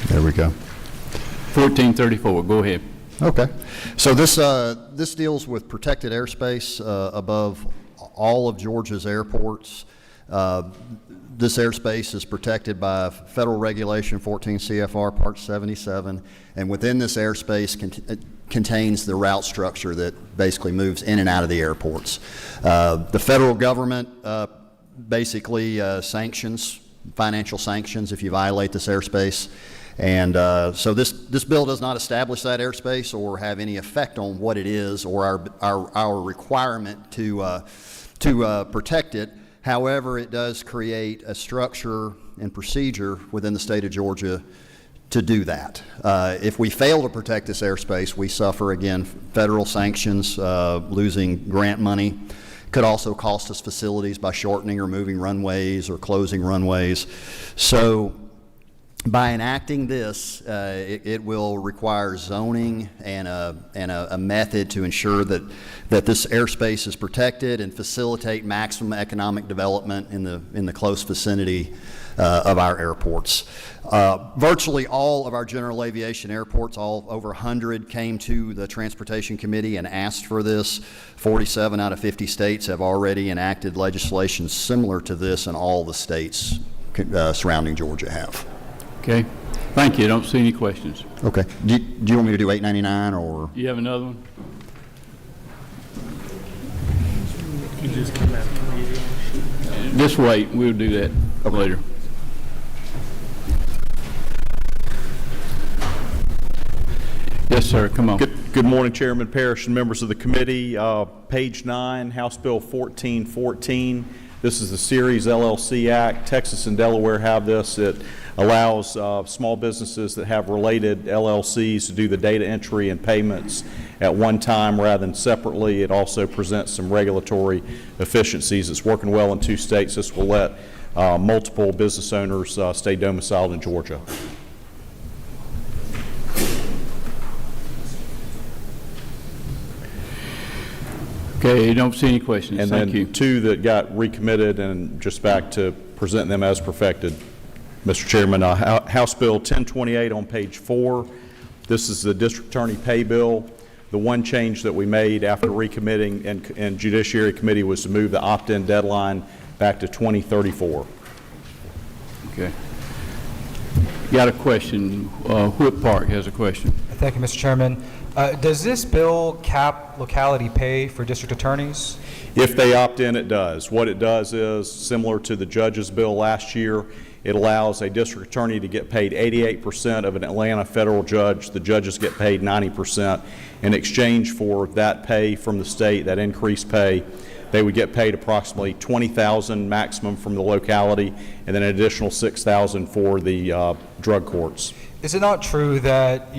There we go. 1434, go ahead. Okay. So this deals with protected airspace above all of Georgia's airports. This airspace is protected by federal regulation 14 CFR Part 77, and within this airspace contains the route structure that basically moves in and out of the airports. The federal government basically sanctions, financial sanctions if you violate this airspace. And so this bill does not establish that airspace or have any effect on what it is or our requirement to protect it. However, it does create a structure and procedure within the state of Georgia to do that. If we fail to protect this airspace, we suffer, again, federal sanctions, losing grant money. Could also cost us facilities by shortening or moving runways or closing runways. So by enacting this, it will require zoning and a method to ensure that this airspace is protected and facilitate maximum economic development in the close vicinity of our airports. Virtually all of our general aviation airports, all over 100, came to the Transportation Committee and asked for this. 47 out of 50 states have already enacted legislation similar to this, and all the states surrounding Georgia have. Okay. Thank you. I don't see any questions. Okay. Do you want me to do 899 or? You have another one? Just wait. We'll do that later. Yes, sir. Come on. Good morning, Chairman Parrish and members of the committee. Page 9, House Bill 1414. This is the Series LLC Act. Texas and Delaware have this. It allows small businesses that have related LLCs to do the data entry and payments at one time rather than separately. It also presents some regulatory efficiencies. It's working well in 2 states. This will let multiple business owners stay domiciled in Georgia. Okay, you don't see any questions. And Thank then you. 2 that got recommitted, and just back to present them as perfected. Mr. Chairman, House Bill 1028 on page 4. This is the district attorney pay bill. The one change that we made after recommitting and Judiciary Committee was to move the opt-in deadline back to 2034. Okay. Got a question. Whip Park has a question. Thank you, Mr. Chairman. Does this bill cap locality pay for district attorneys? If they opt in, it does. What it does is, similar to the judge's bill last year, it allows a district attorney to get paid 88% of an Atlanta federal judge. The judges get paid 90%. In exchange for that pay from the state, that increased pay, they would get paid approximately $20,000 maximum from the locality, and then an additional $6,000 for the drug courts. Is it not true that,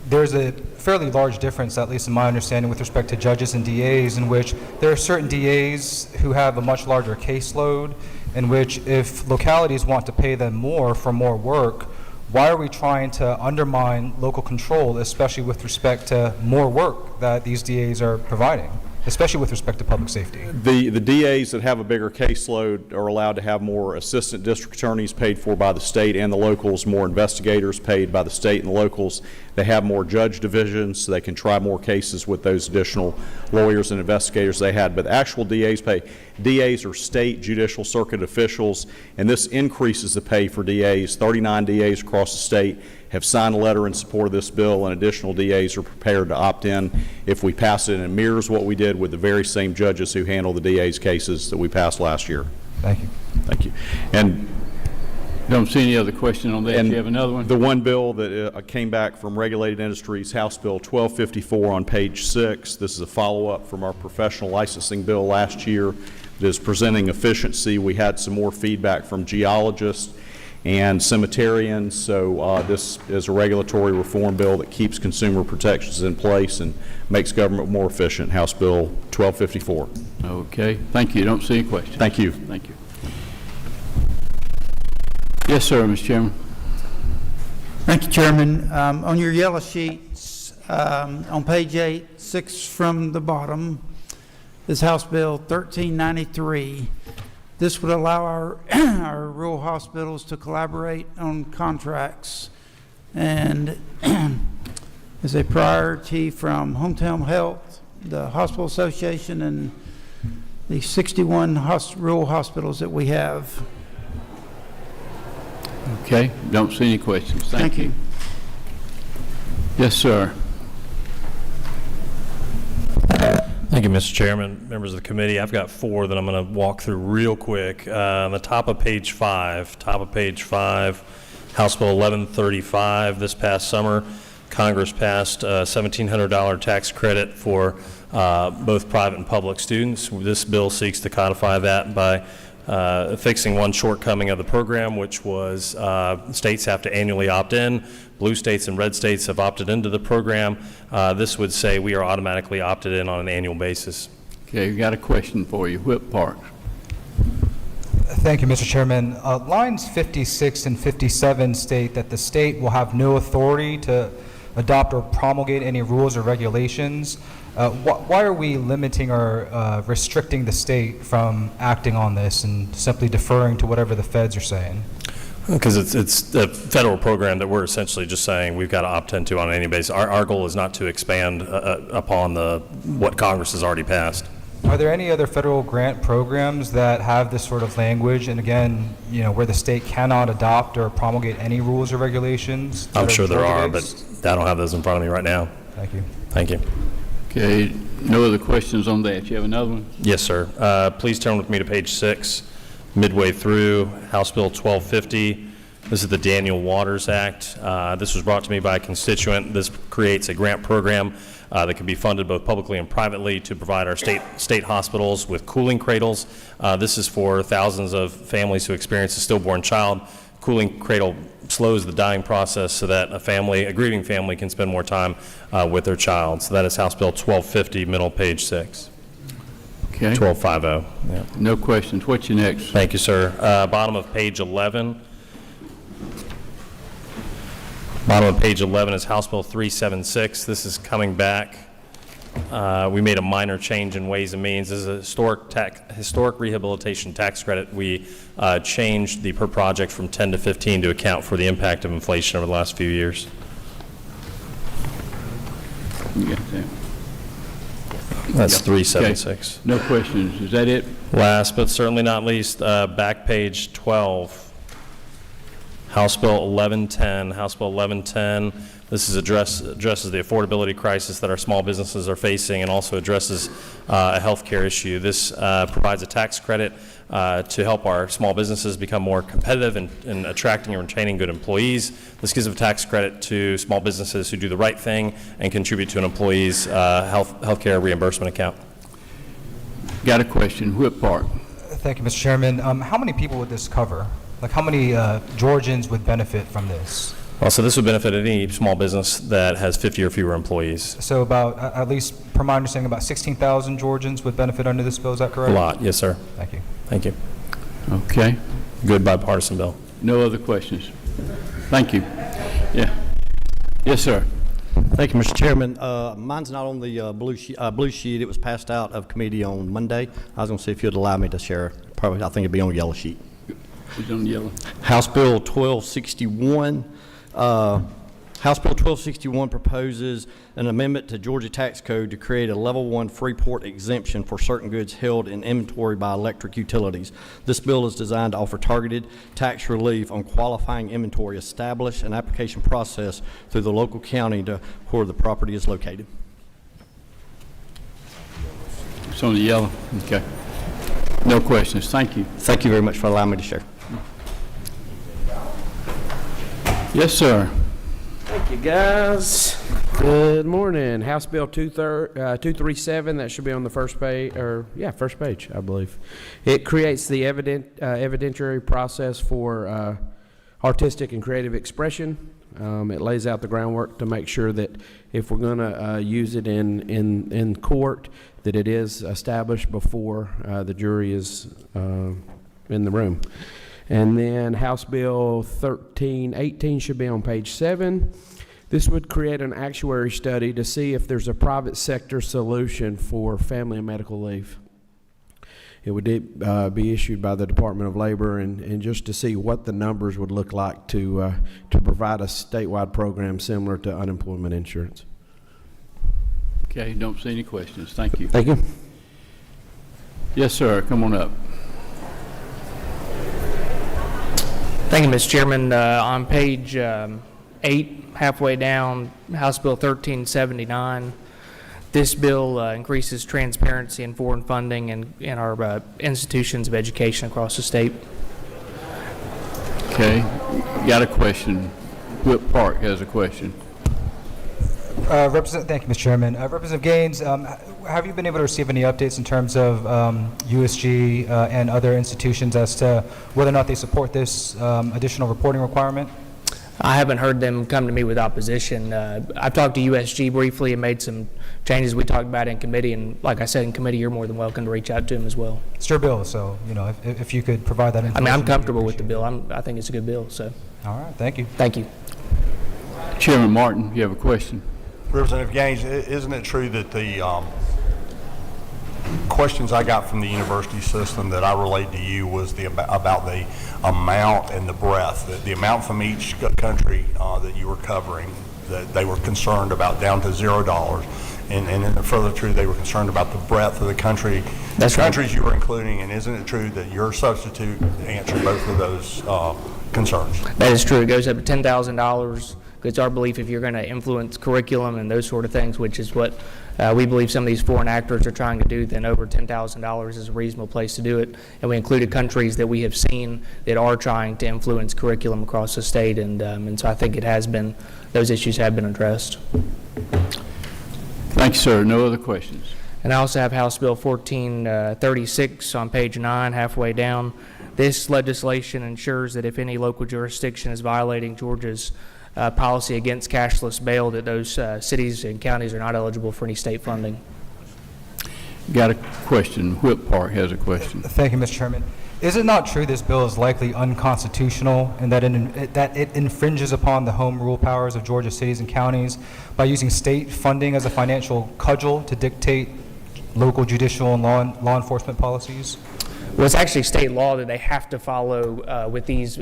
there's a fairly large difference, at least in my understanding, with respect to judges and DAs, in which there are certain DAs who have a much larger caseload, in which if localities want to pay them more for more work, why are we trying to undermine local control, especially with respect to more work that these DAs are providing, especially with respect to public safety? The DAs that have a bigger caseload are allowed to have more assistant district attorneys paid for by the state and the locals, more investigators paid by the state and the locals. They have more judge divisions, so they can try more cases with those additional lawyers and investigators they had. But the actual DAs pay. DAs are state judicial circuit officials, and this increases the pay for DAs. 39 DAs across the state have signed a letter in support of this bill, and additional DAs are prepared to opt in if we pass it, and it mirrors what we did with the very same judges who handle the DA's cases that we passed last year. Thank you. Thank you. And don't see any other question on that. And you have another one? The one bill that came back from Regulated Industries, House Bill 1254 on page 6. This is a follow-up from our professional licensing bill last year that is presenting efficiency. We had some more feedback from geologists and cemeterians, so this is a regulatory reform bill that keeps consumer protections in place and makes government more efficient. House Bill 1254. Okay. Thank you. Don't see any questions. Thank you. Thank you. Yes, sir, Mr. Chairman. Thank you, Chairman. On your yellow sheets, on page 8, 6 from the bottom, is House Bill 1393. This would allow our rural hospitals to collaborate on contracts, and is a priority from Hometown Health, the Hospital Association, and the 61 rural hospitals that we have. Okay. Don't see any questions. Thank you. Yes, sir. Thank you, Mr. Chairman, members of the committee. I've got 4 that I'm going to walk through real quick. On the top of page 5, House Bill 1135. This past summer, Congress passed a $1,700 tax credit for both private and public students. This bill seeks to codify that by fixing one shortcoming of the program, which was states have to annually opt in. Blue states and red states have opted into the program. This would say we are automatically opted in on an annual basis. Okay, we got a question for you. Whip Park. Thank you, Mr. Chairman. Lines 56 and 57 state that the state will have no authority to adopt or promulgate any rules or regulations. Why are we limiting or restricting the state from acting on this and simply deferring to whatever the feds are saying? Because it's a federal program that we're essentially just saying we've got to opt into on any basis. Our goal is not to expand upon what Congress has already passed. Are there any other federal grant programs that have this sort of language, and again, where the state cannot adopt or promulgate any rules or regulations? I'm sure there are, but I don't have those in front of me right now. Thank you. Thank you. Okay, no other questions on that. You have another one? Yes, sir. Please turn with me to page 6, midway through, House Bill 1250. This is the Daniel Waters Act. This was brought to me by a constituent. This creates a grant program that can be funded both publicly and privately to provide our state hospitals with cooling cradles. This is for thousands of families who experience a stillborn child. Cooling cradle slows the dying process so that a grieving family can spend more time with their child. So that is House Bill 1250, middle page 6. Okay. 1250. Yeah. No questions. What's your next? Thank you, sir. Bottom of page 11. Bottom of page 11 is House Bill 376. This is coming back. We made a minor change in Ways and Means. This is a historic rehabilitation tax credit. We changed the per project from 10 to 15 to account for the impact of inflation over the last few years. You got that? That's Yep. 376. Okay. No questions. Is that it? Last but certainly not least, back page 12. House Bill 1110. House Bill 1110. This is addresses the affordability crisis that our small businesses are facing and also addresses a health care issue. This provides a tax credit to help our small businesses become more competitive in attracting and retaining good employees. This gives a tax credit to small businesses who do the right thing and contribute to an employee's health care reimbursement account. Got a question. Whip Park. Thank you, Mr. Chairman. How many people would this cover? Like, how many Georgians would benefit from this? Well, so this would benefit any small business that has 50 or fewer employees. So about, at least per my understanding, about 16,000 Georgians would benefit under this bill, is that correct? A lot, yes, sir. Thank you. Thank you. Okay. Good bipartisan bill. No other questions. Thank you. Yeah. Yes, sir. Thank you, Mr. Chairman. Mine's not on the blue sheet. It was passed out of committee on Monday. I was going to see if you'd allow me to share. Probably, I think it'd be on a yellow sheet. It's on yellow. House Bill 1261. House Bill 1261 proposes an amendment to Georgia Tax Code to create a Level 1 Freeport exemption for certain goods held in inventory by electric utilities. This bill is designed to offer targeted tax relief on qualifying inventory, establish an application process through the local county to where the property is located. It's on the yellow. Okay. No questions. Thank you. Thank you very much for allowing me to share. Yes, sir. Thank you, guys. Good morning. House Bill 237, that should be on the first page, first page, I believe. It creates the evidentiary process for artistic and creative expression. It lays out the groundwork to make sure that if we're going to use it in court, that it is established before the jury is in the room. And then House Bill 1318 should be on page 7. This would create an actuary study to see if there's a private sector solution for family and medical leave. It would be issued by the Department of Labor and just to see what the numbers would look like to provide a statewide program similar to unemployment insurance. Okay, don't see any questions. Thank you. Thank you. Yes, sir. Come on up. Thank you, Mr. Chairman. On page 8, halfway down, House Bill 1379, this bill increases transparency in foreign funding in our institutions of education across the state. Okay. Got a question. Whip Park has a question. Thank you, Mr. Chairman. Representative Gaines, have you been able to receive any updates in terms of USG and other institutions as to whether or not they support this additional reporting requirement? I haven't heard them come to me with opposition. I've talked to USG briefly and made some changes we talked about in committee, and like I said in committee, you're more than welcome to reach out to them as well. It's your bill, so if you could provide that information. I mean, I'm comfortable with the bill. I think it's a good bill. So. All right, thank you. Thank you. Chairman Martin, you have a question? Representative Gaines, isn't it true that the questions I got from the university system that I relayed to you was about the amount and the breadth, the amount from each country that you were covering, that they were concerned about down to $0. And further true, they were concerned about the breadth of the country, countries you were including, and isn't it true that your substitute answered both of those concerns? That is true. It goes up to $10,000. It's our belief if you're going to influence curriculum and those sort of things, which is what we believe some of these foreign actors are trying to do, then over $10,000 is a reasonable place to do it. And we included countries that we have seen that are trying to influence curriculum across the state, and so I think it has been, those issues have been addressed. Thank you, sir. No other questions? And I also have House Bill 1436 on page 9, halfway down. This legislation ensures that if any local jurisdiction is violating Georgia's policy against cashless bail, that those cities and counties are not eligible for any state funding. Got a question. Whip Park has a question. Thank you, Mr. Chairman. Is it not true this bill is likely unconstitutional and that it infringes upon the home rule powers of Georgia cities and counties by using state funding as a financial cudgel to dictate local judicial and law enforcement policies? Well, it's actually state law that they have to follow with these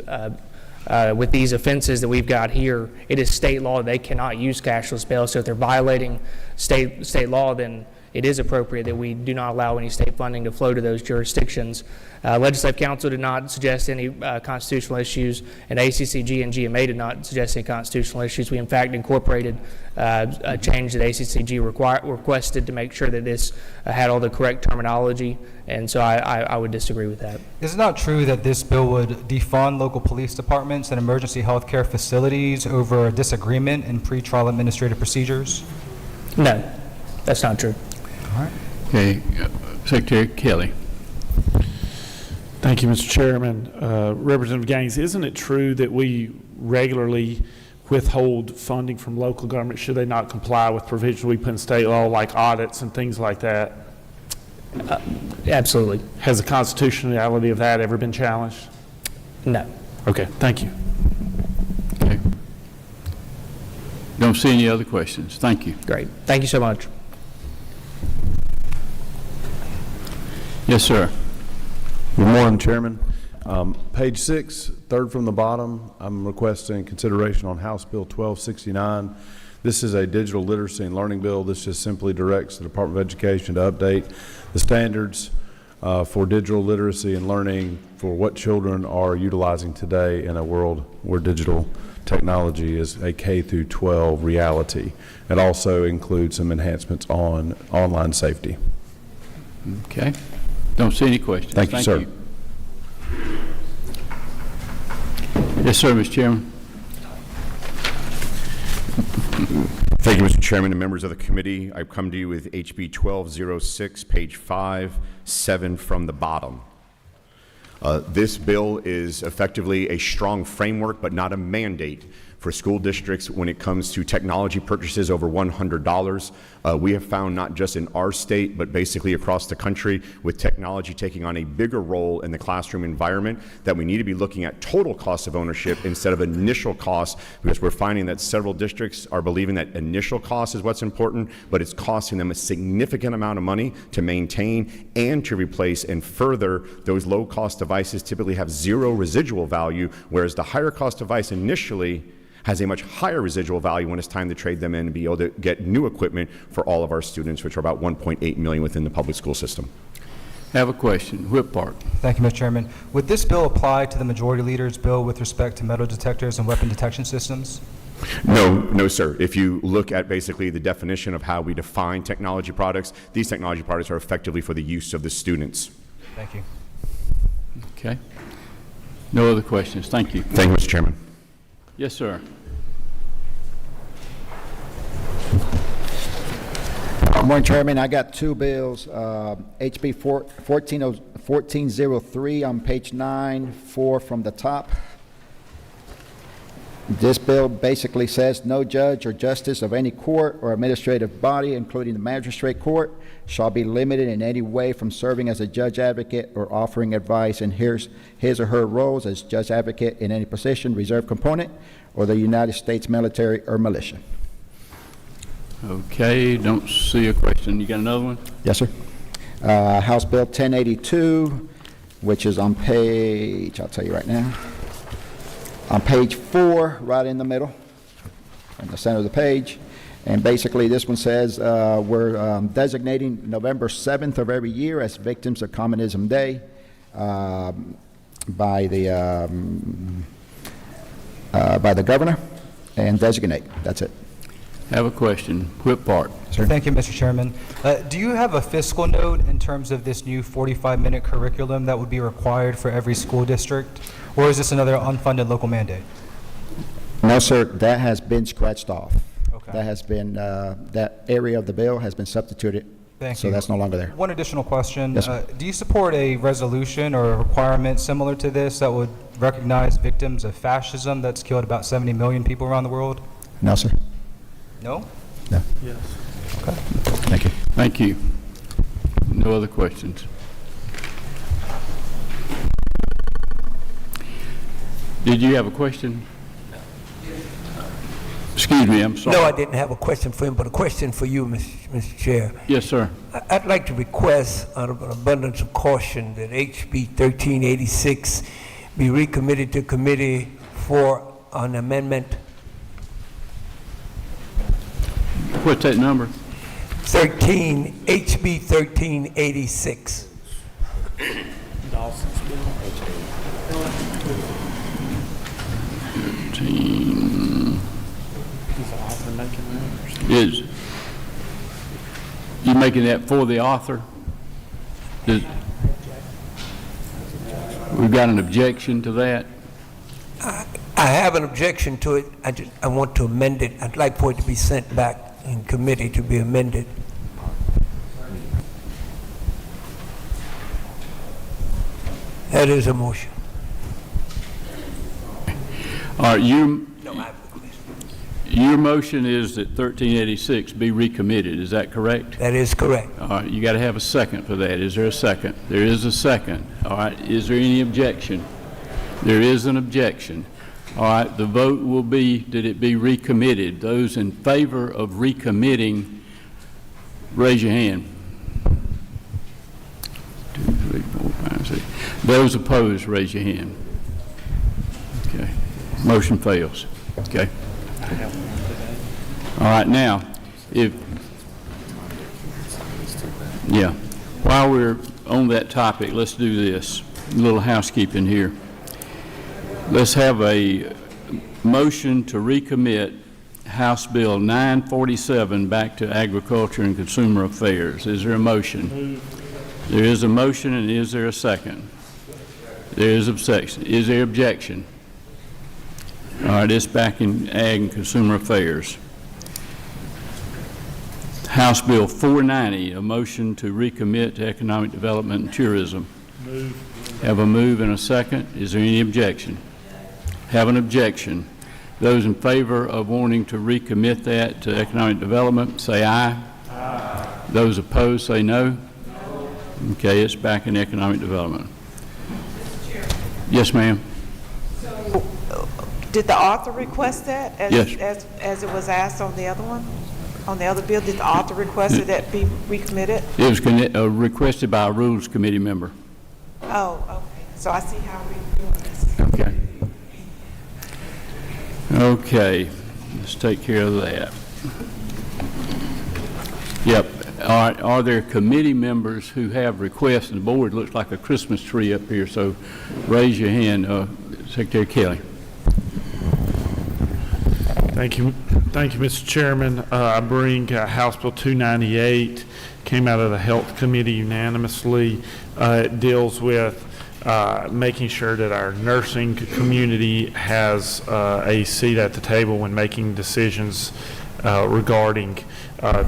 offenses that we've got here. It is state law. They cannot use cashless bail. So if they're violating state law, then it is appropriate that we do not allow any state funding to flow to those jurisdictions. Legislative Council did not suggest any constitutional issues, and ACCG and GMA did not suggest any constitutional issues. We, in fact, incorporated a change that ACCG requested to make sure that this had all the correct terminology, and so I would disagree with that. Is it not true that this bill would defund local police departments and emergency health care facilities over a disagreement in pretrial administrative procedures? No, that's not true. All right. Okay, Secretary Kelly. Thank you, Mr. Chairman. Representative Gaines, isn't it true that we regularly withhold funding from local government should they not comply with provisions we put in state law, like audits and things like that? Absolutely. Has the constitutionality of that ever been challenged? No. Okay, thank you. Okay. Don't see any other questions. Thank you. Great. Thank you so much. Yes, sir. Good morning, Chairman. Page 6, third from the bottom, I'm requesting consideration on House Bill 1269. This is a digital literacy and learning bill. This just simply directs the Department of Education to update the standards for digital literacy and learning for what children are utilizing today in a world where digital technology is a K through 12 reality. It also includes some enhancements on online safety. Okay. Don't see any questions. Thank you, sir. Yes, sir, Mr. Chairman. Thank you, Mr. Chairman and members of the committee. I've come to you with HB 1206, page 5, 7 from the bottom. This bill is effectively a strong framework, but not a mandate for school districts when it comes to technology purchases over $100. We have found not just in our state, but basically across the country, with technology taking on a bigger role in the classroom environment, that we need to be looking at total cost of ownership instead of initial cost, because we're finding that several districts are believing that initial cost is what's important, but it's costing them a significant amount of money to maintain and to replace. And further, those low-cost devices typically have zero residual value, whereas the higher cost device initially has a much higher residual value when it's time to trade them in and be able to get new equipment for all of our students, which are about 1.8 million within the public school system. Have a question. Whip Park. Thank you, Mr. Chairman. Would this bill apply to the majority leader's bill with respect to metal detectors and weapon detection systems? No, sir. If you look at basically the definition of how we define technology products, these technology products are effectively for the use of the students. Thank you. Okay. No other questions. Thank you. Thank you, Mr. Chairman. Yes, sir. Good morning, Chairman. I got two bills. HB 1403 on page 9, 4 from the top. This bill basically says no judge or justice of any court or administrative body, including the magistrate court, shall be limited in any way from serving as a judge advocate or offering advice in his or her roles as judge advocate in any position, reserve component, or the United States military or militia. Okay, don't see a question. You got another one? Yes, sir. House Bill 1082, which is on page, I'll tell you right now, on page 4, right in the middle, in the center of the page. And basically, this one says we're designating November 7th of every year as Victims of Communism Day by the governor, and designate. That's it. Have a question. Whip part. Thank you, Mr. Chairman. Do you have a fiscal note in terms of this new 45-minute curriculum that would be required for every school district? Or is this another unfunded local mandate? No, sir. That has been scratched off. Okay. That has been, that area of the bill has been substituted. Thank so you. That's no longer there. One additional question. Yes, sir. Do you support a resolution or a requirement similar to this that would recognize victims of fascism that's killed about 70 million people around the world? No, sir. No? No. Yes. Okay. Thank you. Thank you. No other questions? Did you have a question? Excuse me, I'm sorry. No, I didn't have a question for him, but a question for you, Mr. Chair. Yes, sir. I'd like to request, out of an abundance of caution, that HB 1386 be recommitted to committee for an amendment. What's that number? HB 1386. Dawson's bill. 13. Is the author making that? Is you making that for the author? We've got an objection to that? I have an objection to it. I want to amend it. I'd like for it to be sent back in committee to be amended. That is a motion. All right, your motion is that 1386 be recommitted, is that correct? That is correct. All right, you got to have a second for that. Is there a second? There is a second. All right, is there any objection? There is an objection. All right, the vote will be that it be recommitted. Those in favor of recommitting, raise your hand. 2, 3, 4, 5, 6. Those opposed, raise your hand. Okay. Motion fails. Okay. All right, now, while we're on that topic, let's do this. A little housekeeping here. Let's have a motion to recommit House Bill 947 back to Agriculture and Consumer Affairs. Is there a motion? There is a motion, and is there a second? There is objection. Is there objection? All right, it's back in Ag and Consumer Affairs. House Bill 490, a motion to recommit to Economic Development and Tourism. Move. Have a move and a second. Is there any objection? Have an objection. Those in favor of wanting to recommit that to Economic Development, say aye. Aye. Those opposed, say no. Okay, it's back in Economic Development. Yes, ma'am. So, did the author request that? Yes. As it was asked on the other one? On the other bill, did the author request that that be recommitted? It was requested by a Rules Committee member. Oh, okay. So I see how we're doing this. Okay. Okay, let's take care of that. Yep. All right, are there committee members who have requests? And the board looks like a Christmas tree up here, so raise your hand, Secretary Kelly. Thank you, Mr. Chairman. I bring House Bill 298, came out of the Health Committee unanimously. It deals with making sure that our nursing community has a seat at the table when making decisions regarding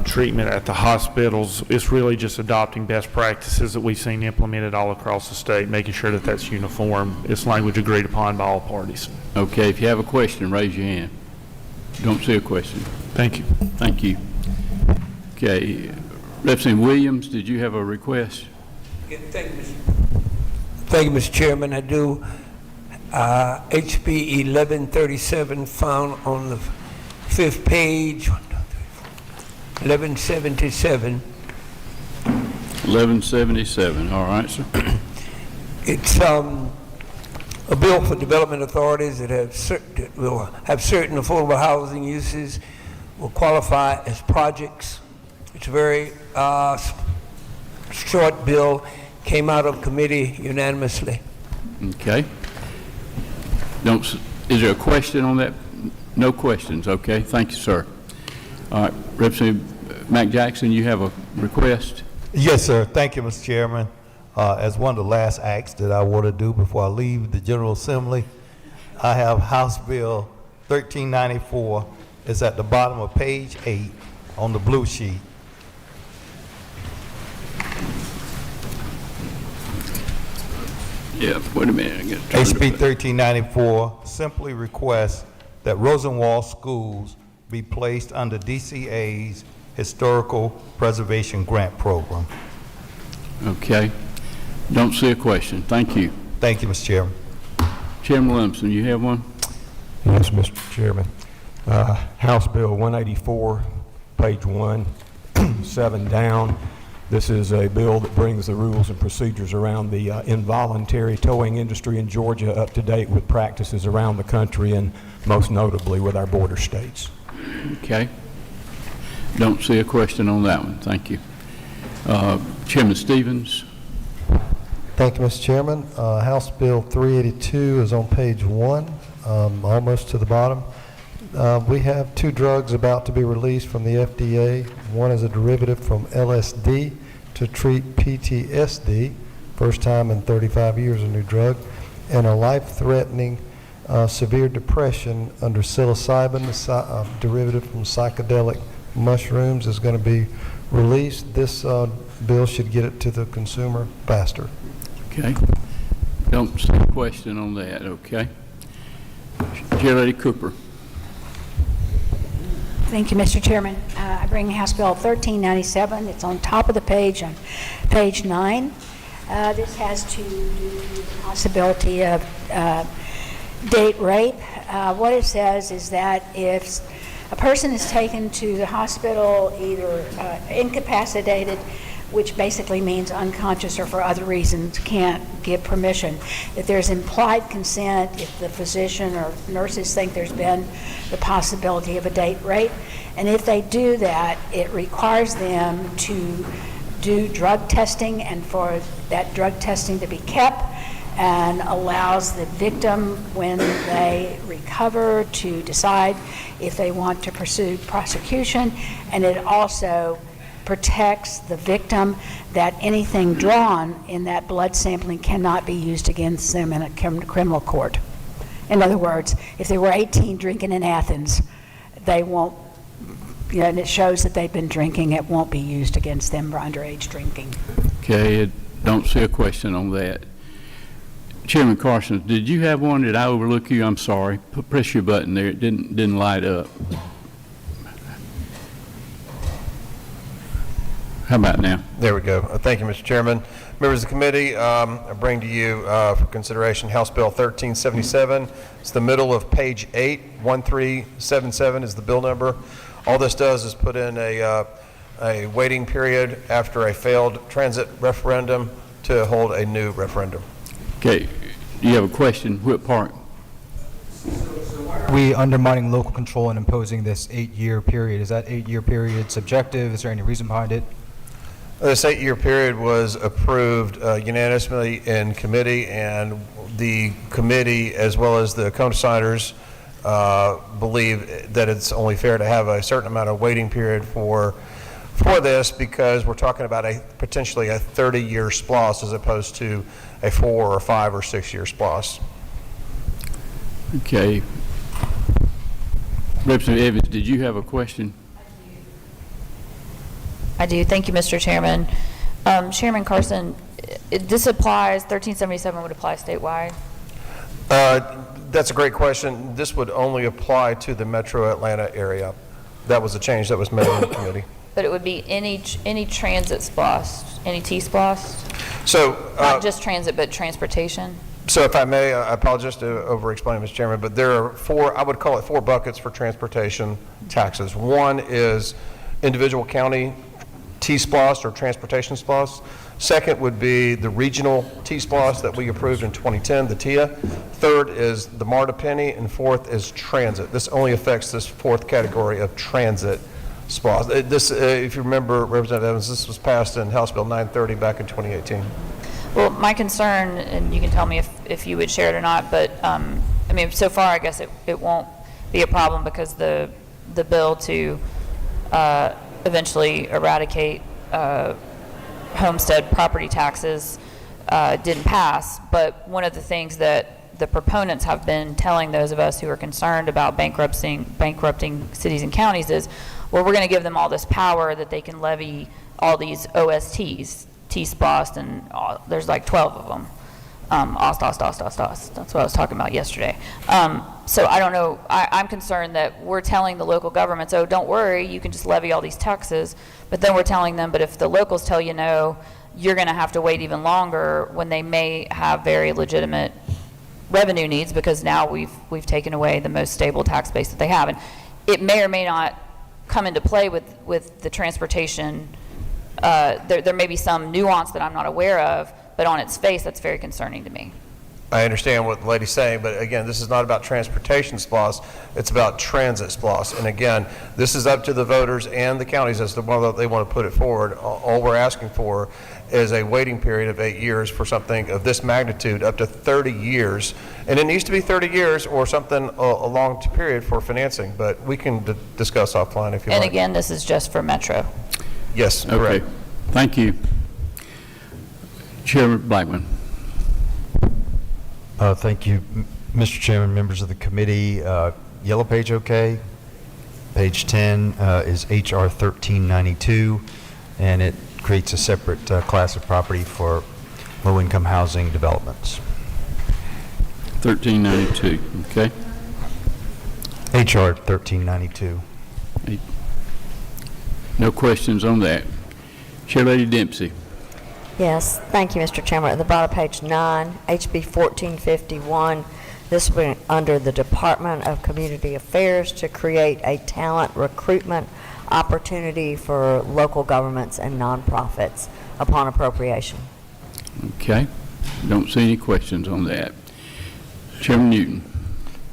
treatment at the hospitals. It's really just adopting best practices that we've seen implemented all across the state, making sure that that's uniform. It's language agreed upon by all parties. Okay, if you have a question, raise your hand. Don't see a question. Thank you. Thank you. Okay, Representative Williams, did you have a request? Thank you, Mr. Chairman. I do. HB 1137 found on the 5th page, 1177. 1177, all right, sir. It's a bill for development authorities that will have certain affordable housing uses, will qualify as projects. It's a very short bill, came out of committee unanimously. Okay. Is there a question on that? No questions, okay. Thank you, sir. All right, Representative Mac Jackson, you have a request? Yes, sir. Thank you, Mr. Chairman. As one of the last acts that I want to do before I leave the General Assembly, I have House Bill 1394. It's at the bottom of page 8 on the blue sheet. Yeah, wait a minute. HB 1394 simply requests that Rosenwald schools be placed under DCA's Historical Preservation Grant Program. Okay. Don't see a question. Thank you. Thank you, Mr. Chairman. Chairman Williamson, you have one? Yes, Mr. Chairman. House Bill 184, page 1, 7 down. This is a bill that brings the rules and procedures around the involuntary towing industry in Georgia up to date with practices around the country and most notably with our border states. Okay. Don't see a question on that one. Thank you. Chairman Stevens. Thank you, Mr. Chairman. House Bill 382 is on page 1, almost to the bottom. We have 2 drugs about to be released from the FDA. One is a derivative from LSD to treat PTSD, first time in 35 years a new drug, and a life-threatening severe depression under psilocybin, the derivative from psychedelic mushrooms, is going to be released. This bill should get it to the consumer faster. Okay. Don't see a question on that. Okay. Chair Lady Cooper. Thank you, Mr. Chairman. I bring House Bill 1397. It's on top of the page, on page 9. This has to do with the possibility of date rape. What it says is that if a person is taken to the hospital either incapacitated, which basically means unconscious or for other reasons can't give permission, if there's implied consent, if the physician or nurses think there's been the possibility of a date rape, and if they do that, it requires them to do drug testing, and for that drug testing to be kept, and allows the victim, when they recover, to decide if they want to pursue prosecution, and it also protects the victim that anything drawn in that blood sampling cannot be used against them in a criminal court. In other words, if they were 18 drinking in Athens, they won't, and it shows that they've been drinking, it won't be used against them for underage drinking. Okay, don't see a question on that. Chairman Carson, did you have one? Did I overlook you? I'm sorry. Press your button there. It didn't light up. How about now? There we go. Thank you, Mr. Chairman. Members of the committee, I bring to you for consideration House Bill 1377. It's the middle of page 8. 1377 is the bill number. All this does is put in a waiting period after a failed transit referendum to hold a new referendum. Okay. You have a question? What part? Are we undermining local control and imposing this 8-year period? Is that 8-year period subjective? Is there any reason behind it? This 8-year period was approved unanimously in committee, and the committee, as well as the co-signers, believe that it's only fair to have a certain amount of waiting period for this, because we're talking about potentially a 30-year SPLOST as opposed to a 4 or 5 or 6 year SPLOST. Okay. Representative Evans, did you have a question? I do. Thank you, Mr. Chairman. Chairman Carson, this applies, 1377 would apply statewide? That's a great question. This would only apply to the metro Atlanta area. That was a change that was made in the committee. But it would be any transit SPLOST, any T-SPLOST? So, not just transit, but transportation? So if I may, I apologize to over-explain, Mr. Chairman, but there are four, I would call it 4 buckets for transportation taxes. One is individual county T-SPLOST or transportation SPLOST. Second would be the regional T-SPLOST that we approved in 2010, the TIA. Third is the MARTA penny, and fourth is transit. This only affects this 4th category of transit SPLOST. This, if you remember, Representative Evans, this was passed in House Bill 930 back in 2018. Well, my concern, and you can tell me if you would share it or not, but I mean, so far I guess it won't be a problem because the bill to eventually eradicate homestead property taxes didn't pass. But one of the things that the proponents have been telling those of us who are concerned about bankrupting cities and counties is, well, we're going to give them all this power that they can levy all these OSTs, T-SPLOST, and there's like 12 of them. That's what I was talking about yesterday. So I don't know, I'm concerned that we're telling the local governments, oh, don't worry, you can just levy all these taxes, but then we're telling them, but if the locals tell you no, you're going to have to wait even longer when they may have very legitimate revenue needs because now we've taken away the most stable tax base that they have. And it may or may not come into play with the transportation. There may be some nuance that I'm not aware of, but on its face, that's very concerning to me. I understand what the lady's saying, but again, this is not about transportation SPLOST, it's about transit SPLOST. And again, this is up to the voters and the counties as to whether they want to put it forward. All we're asking for is a waiting period of 8 years for something of this magnitude, up to 30 years. And it needs to be 30 years or something a long period for financing, but we can discuss offline if you And like. again, this is just for Metro. Yes, correct. Okay, thank you. Chairman Blackman. Thank you, Mr. Chairman, members of the committee. Yellow page okay. Page 10 is HR 1392, and it creates a separate class of property for low-income housing developments. 1392, okay. HR 1392. No questions on that. Chair Lady Dempsey. Yes, thank you, Mr. Chairman. At the bottom of page 9, HB 1451, this will be under the Department of Community Affairs to create a talent recruitment opportunity for local governments and nonprofits upon appropriation. Okay. Don't see any questions on that. Chairman Newton.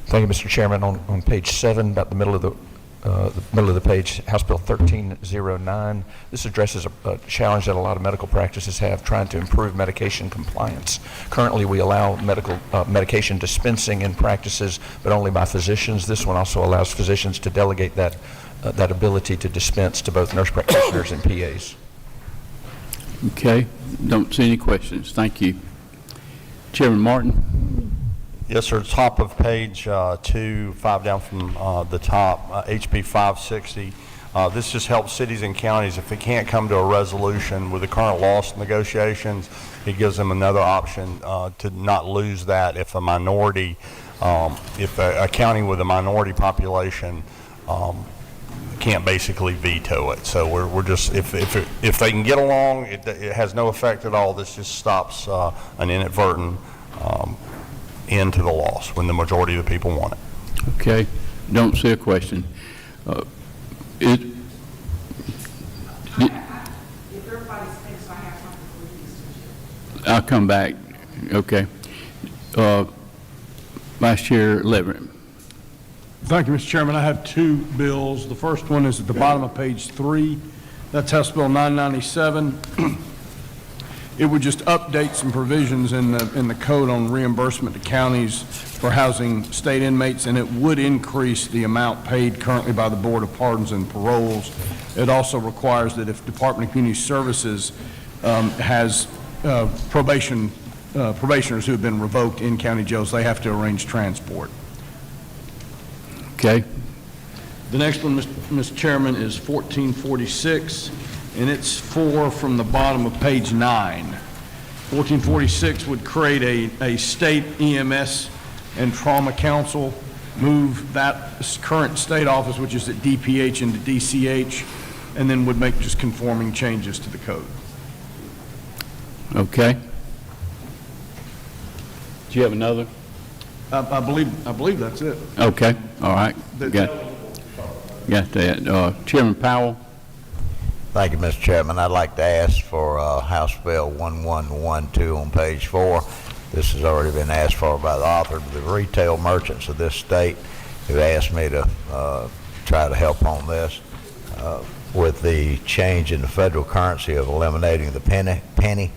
Thank you, Mr. Chairman. On page 7, about the middle of the page, House Bill 1309. This addresses a challenge that a lot of medical practices have trying to improve medication compliance. Currently, we allow medication dispensing in practices, but only by physicians. This one also allows physicians to delegate that ability to dispense to both nurse practitioners and PAs. Okay. Don't see any questions. Thank you. Chairman Martin. Yes, sir. Top of page 2, 5 down from the top, HB 560. This just helps cities and counties if they can't come to a resolution with the current loss negotiations. It gives them another option to not lose that if a minority, if a county with a minority population can't basically veto it. So we're just, if they can get along, it has no effect at all. This just stops an inadvertent end to the loss when the majority of the people want it. Okay. Don't see a question. If everybody thinks I have something for you, I'll come back. Okay. Vice Chair Leverett. Thank you, Mr. Chairman. I have 2 bills. The first one is at the bottom of page 3. That's House Bill 997. It would just update some provisions in the code on reimbursement to counties for housing state inmates, and it would increase the amount paid currently by the Board of Pardons and Paroles. It also requires that if Department of Community Services has probationers who have been revoked in county jails, they have to arrange transport. Okay. The next one, Mr. Chairman, is 1446, and it's 4 from the bottom of page 9. 1446 would create a state EMS and trauma council, move that current state office, which is at DPH, into DCH, and then would make just conforming changes to the code. Okay. Do you have another? I believe that's it. Okay, all right. Got that. Chairman Powell? Thank you, Mr. Chairman. I'd like to ask for House Bill 1112 on page 4. This has already been asked for by the author. The retail merchants of this state have asked me to try to help on this. With the change in the federal currency of eliminating the penny,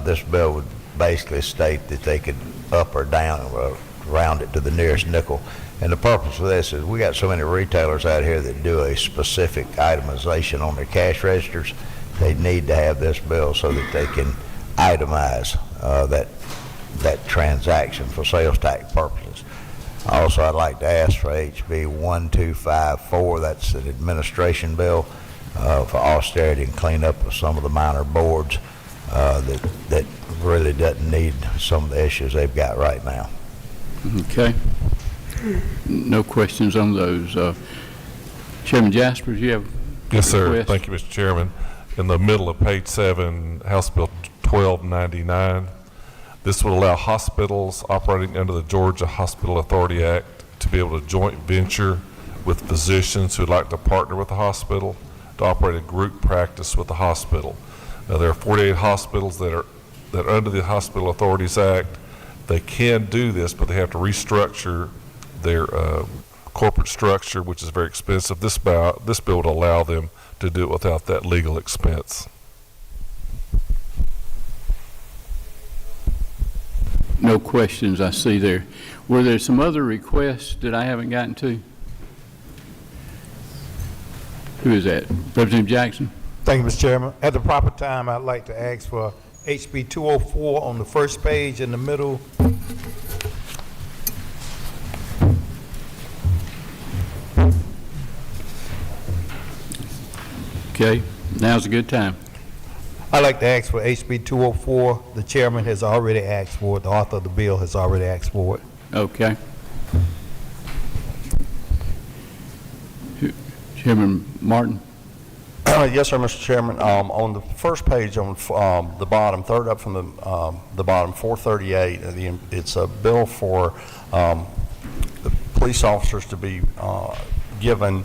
this bill would basically state that they could up or down, round it to the nearest nickel. And the purpose of this is we got so many retailers out here that do a specific itemization on their cash registers. They need to have this bill so that they can itemize that transaction for sales tax purposes. Also, I'd like to ask for HB 1254, that's an administration bill for austerity and cleanup of some of the minor boards that really doesn't need some of the issues they've got right now. Okay. No questions on those. Chairman Jaspers, you have a Yes, sir. request? Thank you, Mr. Chairman. In the middle of page 7, House Bill 1299. This would allow hospitals operating under the Georgia Hospital Authority Act to be able to joint venture with physicians who'd like to partner with the hospital to operate a group practice with the hospital. Now, there are 48 hospitals that are under the Hospital Authorities Act. They can do this, but they have to restructure their corporate structure, which is very expensive. This bill would allow them to do it without that legal expense. No questions I see there. Were there some other requests that I haven't gotten to? Who is that? Representative Jackson? Thank you, Mr. Chairman. At the proper time, I'd like to ask for HB 204 on the first page in the middle. Okay, now's a good time. I'd like to ask for HB 204. The chairman has already asked for it. The author of the bill has already asked for it. Okay. Chairman Martin? Yes, sir, Mr. Chairman. On the first page on the bottom, third up from the bottom, 438, it's a bill for the police officers to be given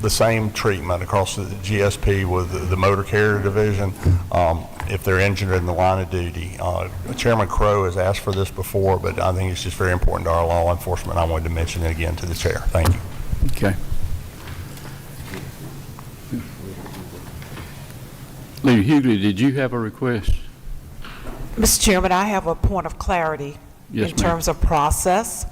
the same treatment across the GSP with the motor carrier division if they're injured in the line of duty. Chairman Crow has asked for this before, but I think it's just very important to our law enforcement. I wanted to mention it again to the chair. Thank you. Okay. Leader Hughley, did you have a request? Mr. Chairman, I have a point of clarity Yes, in ma'am. terms of process.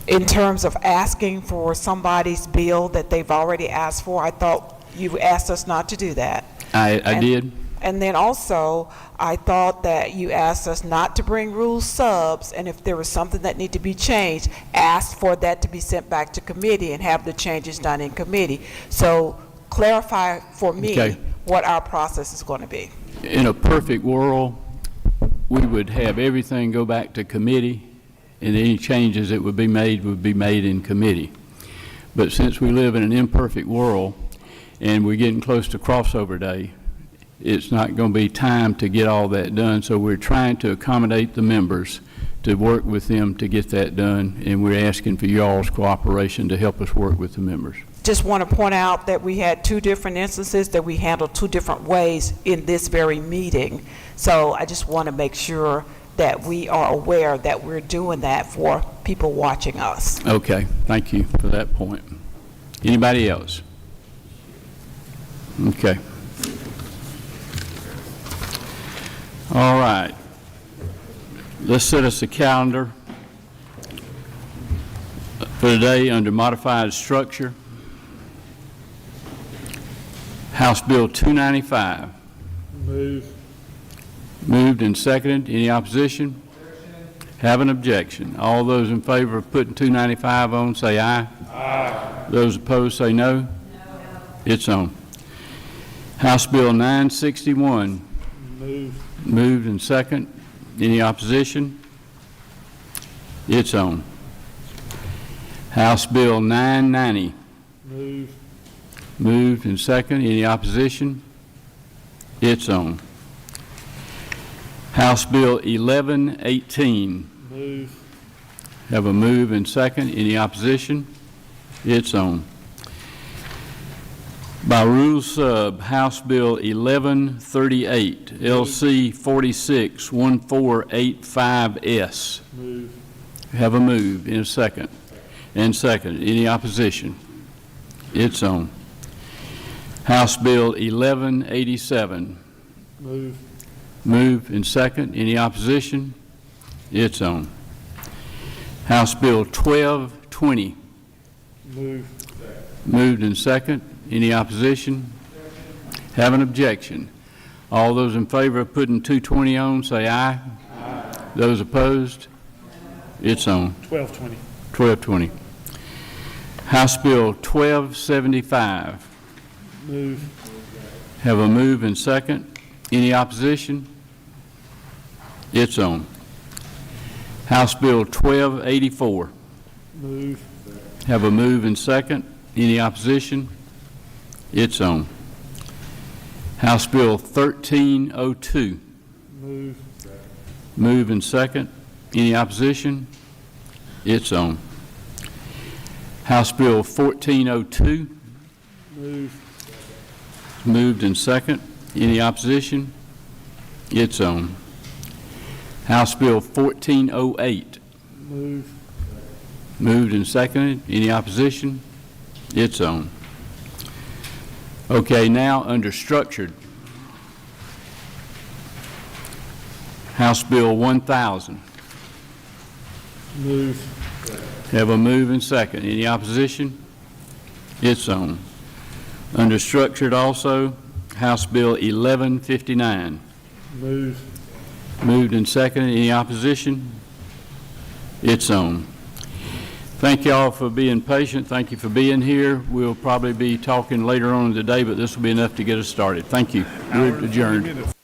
In terms of asking for somebody's bill that they've already asked for, I thought you asked us not to do that. I did. And then also, I thought that you asked us not to bring rule subs, and if there was something that needed to be changed, ask for that to be sent back to committee and have the changes done in committee. So clarify for me Okay. what our process is going to be. In a perfect world, we would have everything go back to committee, and any changes that would be made in committee. But since we live in an imperfect world, and we're getting close to crossover day, it's not going to be time to get all that done, so we're trying to accommodate the members to work with them to get that done, and we're asking for y'all's cooperation to help us work with the members. Just want to point out that we had two different instances that we handled two different ways in this very meeting. So I just want to make sure that we are aware that we're doing that for people watching us. Okay, thank you for that point. Anybody else? Okay. All right. Let's set us a calendar for today under modified structure. House Bill 295. Move. Moved and seconded. Any opposition? Have an objection. All those in favor of putting 295 on, say aye. Aye. Those opposed, say no. No. It's on. House Bill 961. Move. Moved and second. Any opposition? It's on. House Bill 990. Move. Moved and second. Any opposition? It's on. House Bill 1118. Move. Have a move and second. Any opposition? It's on. By rule sub, House Bill 1138, LC 461485S. Move. Have a move in a second. And second. Any opposition? It's on. House Bill 1187. Move. Move in second. Any opposition? It's on. House Bill 1220. Move. Moved in second. Any opposition? Have an objection. All those in favor of putting 220 on, say aye. Aye. Those opposed? It's on. 1220. 1220. House Bill 1275. Move. Have a move and second. Any opposition? It's on. House Bill 1284. Move. Have a move and second. Any opposition? It's on. House Bill 1302. Move. Move and second. Any opposition? It's on. House Bill 1402. Move. Moved and second. Any opposition? It's on. House Bill 1408. Move. Moved and seconded. Any opposition? It's on. Okay, now under structured. House Bill 1000. Move. Have a move and second. Any opposition? It's on. Under structured also, House Bill 1159. Move. Moved and seconded. Any opposition? It's on. Thank you all for being patient. Thank you for being here. We'll probably be talking later on in the day, but this will be enough to get us started. Thank you. We're adjourned.